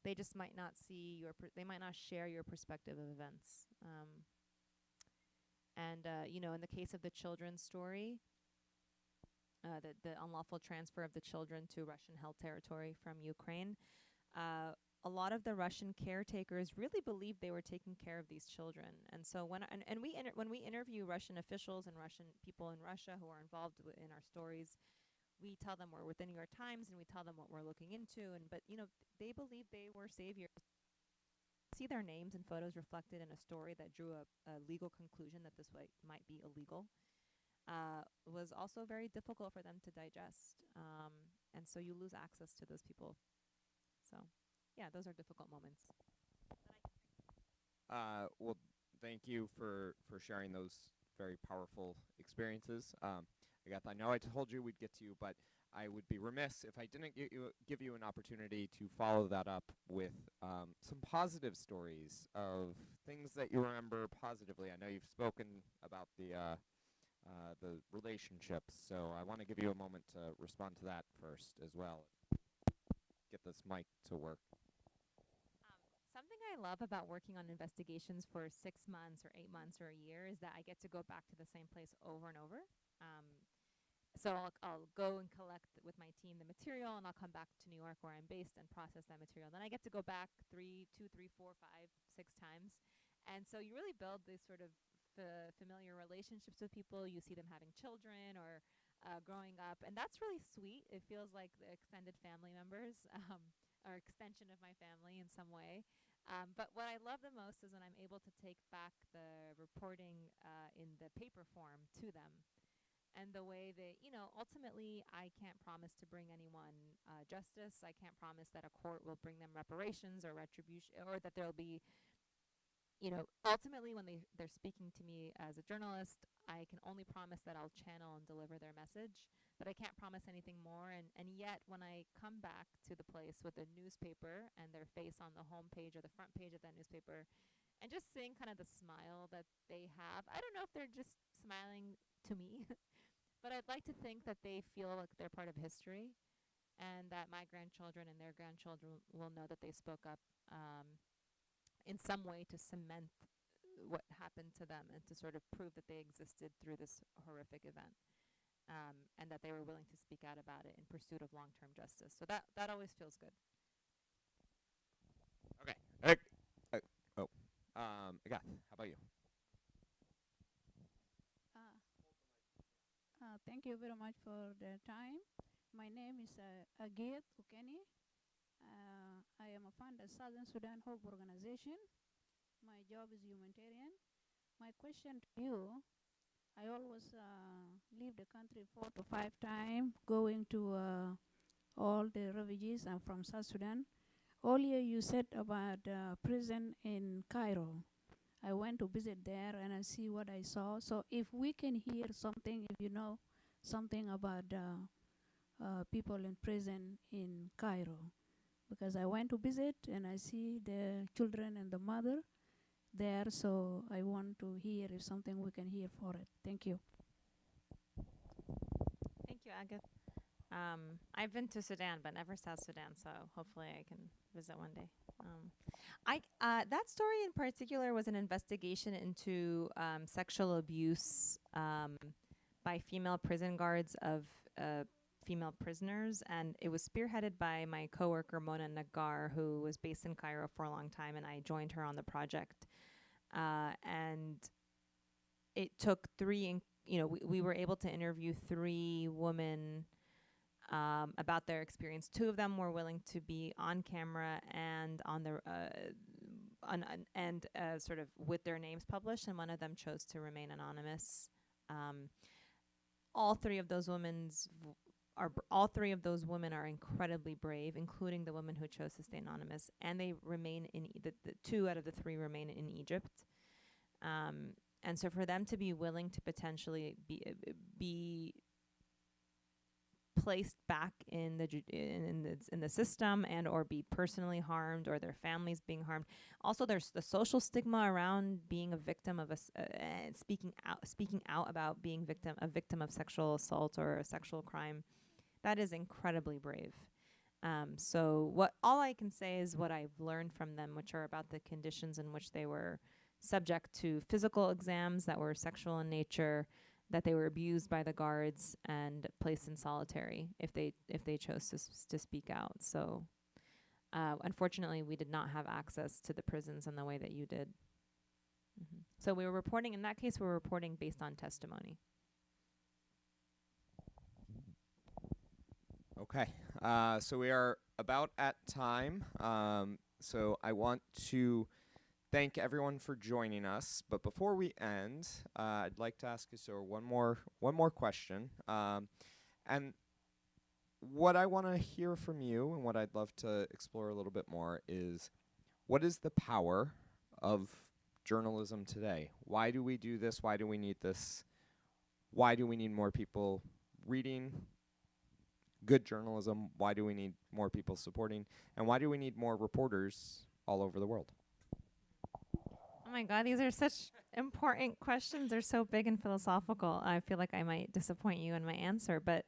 they just might not see they might not share your perspective of events. In the case of the children's story, the unlawful transfer of the children to Russian-held territory from Ukraine, a lot of the Russian caretakers really believed they were taking care of these children. And so when we interview Russian officials and Russian people in Russia who are involved in our stories, we tell them we're with the New York Times and we tell them what we're looking into. But they believe they were saviors. See their names and photos reflected in a story that drew a legal conclusion that this might be illegal, was also very difficult for them to digest. And so you lose access to those people. So, yeah, those are difficult moments. Well, thank you for sharing those very powerful experiences. Agatha, I know I told you we'd get to you, but I would be remiss if I didn't give you an opportunity to follow that up with some positive stories of things that you remember positively. I know you've spoken about the relationships, so I want to give you a moment to respond to that first as well. Get this mic to work. Something I love about working on investigations for 6 months or 8 months or a year is that I get to go back to the same place over and over. So I'll go and collect with my team the material, and I'll come back to New York where I'm based and process that material. Then I get to go back 2, 3, 4, 5, 6 times And so you really build these sort of familiar relationships with people. You see them having children or growing up, and that's really sweet. It feels like the extended family members or extension of my family in some way. But what I love the most is when I'm able to take back the reporting in the paper form to them. And the way that, ultimately, I can't promise to bring anyone justice. I can't promise that a court will bring them reparations or retribution, or that there'll be, ultimately when they're speaking to me as a journalist, I can only promise that I'll channel and deliver their message, but I can't promise anything more. And yet, when I come back to the place with a newspaper and their face on the home page or the front page of that newspaper, and just seeing kind of the smile that they have, I don't know if they're just smiling to me, but I'd like to think that they feel like they're part of history, and that my grandchildren and their grandchildren will know that they spoke up in some way to cement what happened to them and to sort of prove that they existed through this horrific event, and that they were willing to speak out about it in pursuit of long-term justice. So that always feels good. Okay. Agath, how about you? Thank you very much for the time. My name is Agit Ukeni. I am a founder of Southern Sudan Hope Organization. My job is humanitarian. My question to you, I always leave the country 4 to 5 times, going to all the refugees. I'm from South Sudan. Earlier you said about prison in Cairo. I went to visit there and I see what I saw. So if we can hear something, if you know something about people in prison in Cairo, because I went to visit and I see the children and the mother there, so I want to hear if something we can hear for it. Thank you. Thank you, Agatha. I've been to Sudan, but never South Sudan, so hopefully I can visit one day. That story in particular was an investigation into sexual abuse by female prison guards of female prisoners, and it was spearheaded by my coworker Mona Nagar, who was based in Cairo for a long time, and I joined her on the project. And it took we were able to interview 3 women about their experience. 2 of them were willing to be on camera and on the sort of with their names published, and one of them chose to remain anonymous. All three of those women are incredibly brave, including the woman who chose to stay anonymous, and they remain in the 2 out of the 3 remain in Egypt. And so for them to be willing to potentially be placed back in the system and or be personally harmed, or their families being harmed. Also, there's the social stigma around being a victim of speaking out about being a victim of sexual assault or a sexual crime. That is incredibly brave. So all I can say is what I've learned from them, which are about the conditions in which they were subject to physical exams that were sexual in nature, that they were abused by the guards and placed in solitary if they chose to speak out. So unfortunately, we did not have access to the prisons in the way that you did. Mm-hmm. So we were reporting, in that case, we were reporting based on testimony. Okay, so we are about at time. So I want to thank everyone for joining us. But before we end, I'd like to ask Yousur one more question. And what I want to hear from you, and what I'd love to explore a little bit more, is what is the power of journalism today? Why do we do this? Why do we need this? Why do we need more people reading good journalism? Why do we need more people supporting? And why do we need more reporters all over the world? Oh my God, these are such important questions. They're so big and philosophical. I feel like I might disappoint you in my answer, but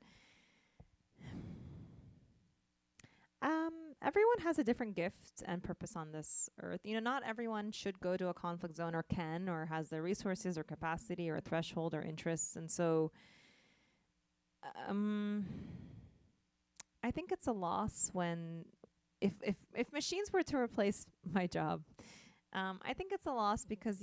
everyone has a different gift and purpose on this earth. Not everyone should go to a conflict zone or can or has the resources or capacity or threshold or interests. And so I think it's a loss when if machines were to replace my job, I think it's a loss because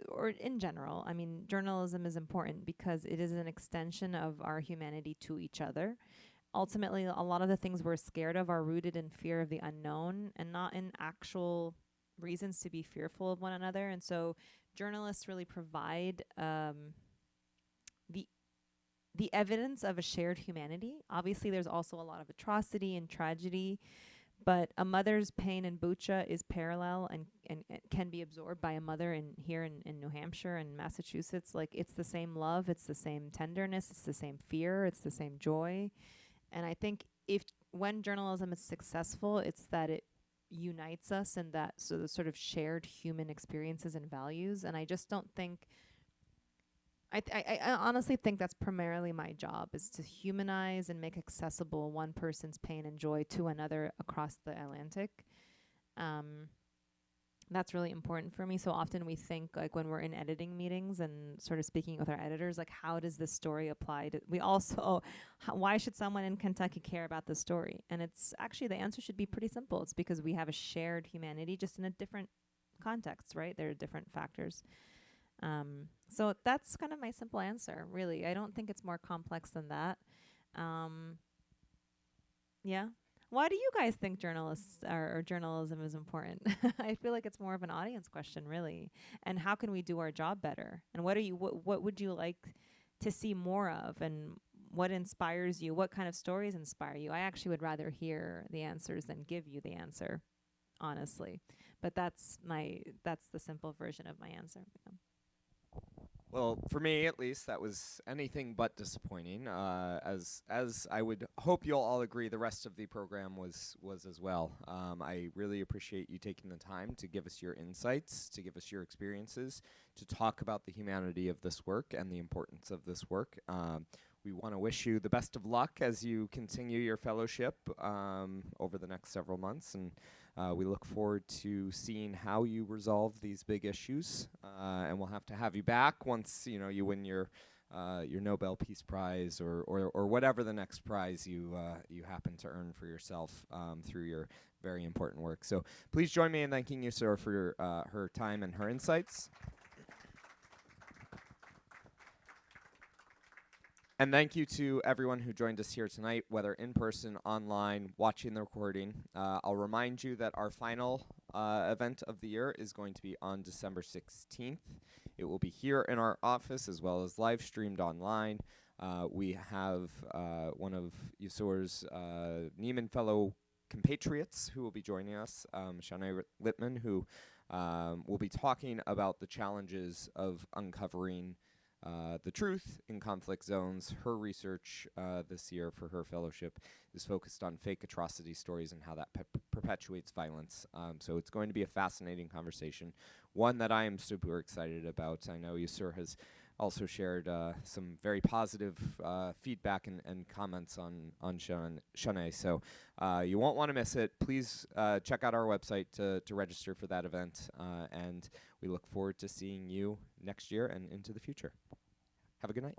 or in general, I mean, journalism is important because it is an extension of our humanity to each other. Ultimately, a lot of the things we're scared of are rooted in fear of the unknown and not in actual reasons to be fearful of one another. And so, journalists really provide the evidence of a shared humanity. Obviously, there's also a lot of atrocity and tragedy, but a mother's pain in Bucha is parallel and can be absorbed by a mother here in New Hampshire and Massachusetts. Like, it's the same love, it's the same tenderness, it's the same fear, it's the same joy. And I think when journalism is successful, it's that it unites us in that the sort of shared human experiences and values. And I just don't think I honestly think that's primarily my job, is to humanize and make accessible one person's pain and joy to another across the Atlantic. That's really important for me. So often we think, like, when we're in editing meetings and sort of speaking with our editors, like, how does this story apply to, we also, why should someone in Kentucky care about this story? And it's actually, the answer should be pretty simple. It's because we have a shared humanity, just in a different context, right? There are different factors. So that's kind of my simple answer, really. I don't think it's more complex than that. Yeah. Why do you guys think journalists or journalism is important? I feel like it's more of an audience question, really. And how can we do our job better? And what would you like to see more of? And what inspires you? What kind of stories inspire you? I actually would rather hear the answers than give you the answer, honestly. But that's the simple version of my answer. Yeah. Well, for me at least, that was anything but disappointing. As I would hope you'll all agree, the rest of the program was as well. I really appreciate you taking the time to give us your insights, to give us your experiences, to talk about the humanity of this work and the importance of this work. We want to wish you the best of luck as you continue your fellowship over the next several months, and we look forward to seeing how you resolve these big issues. And we'll have you back once you win your Nobel Peace Prize or whatever the next prize you happen to earn for yourself through your very important work. So please join me in thanking Yousur for her time and her insights. And thank you to everyone who joined us here tonight, whether in person, online, watching the recording. I'll remind you that our final event of the year is going to be on December 16th. It will be here in our office as well as live streamed online. We have one of Yousur's Nieman Fellow compatriots who will be joining us, Shanae Littman, who will be talking about the challenges of uncovering the truth in conflict zones. Her research this year for her fellowship is focused on fake atrocity stories and how that perpetuates violence. So it's going to be a fascinating conversation, one that I am super excited about. I know Yousur has also shared some very positive feedback and comments on Shanae. So you won't want to miss it. Please check out our website to register for that event. And we look forward to seeing you next year and into the future. Have a good night.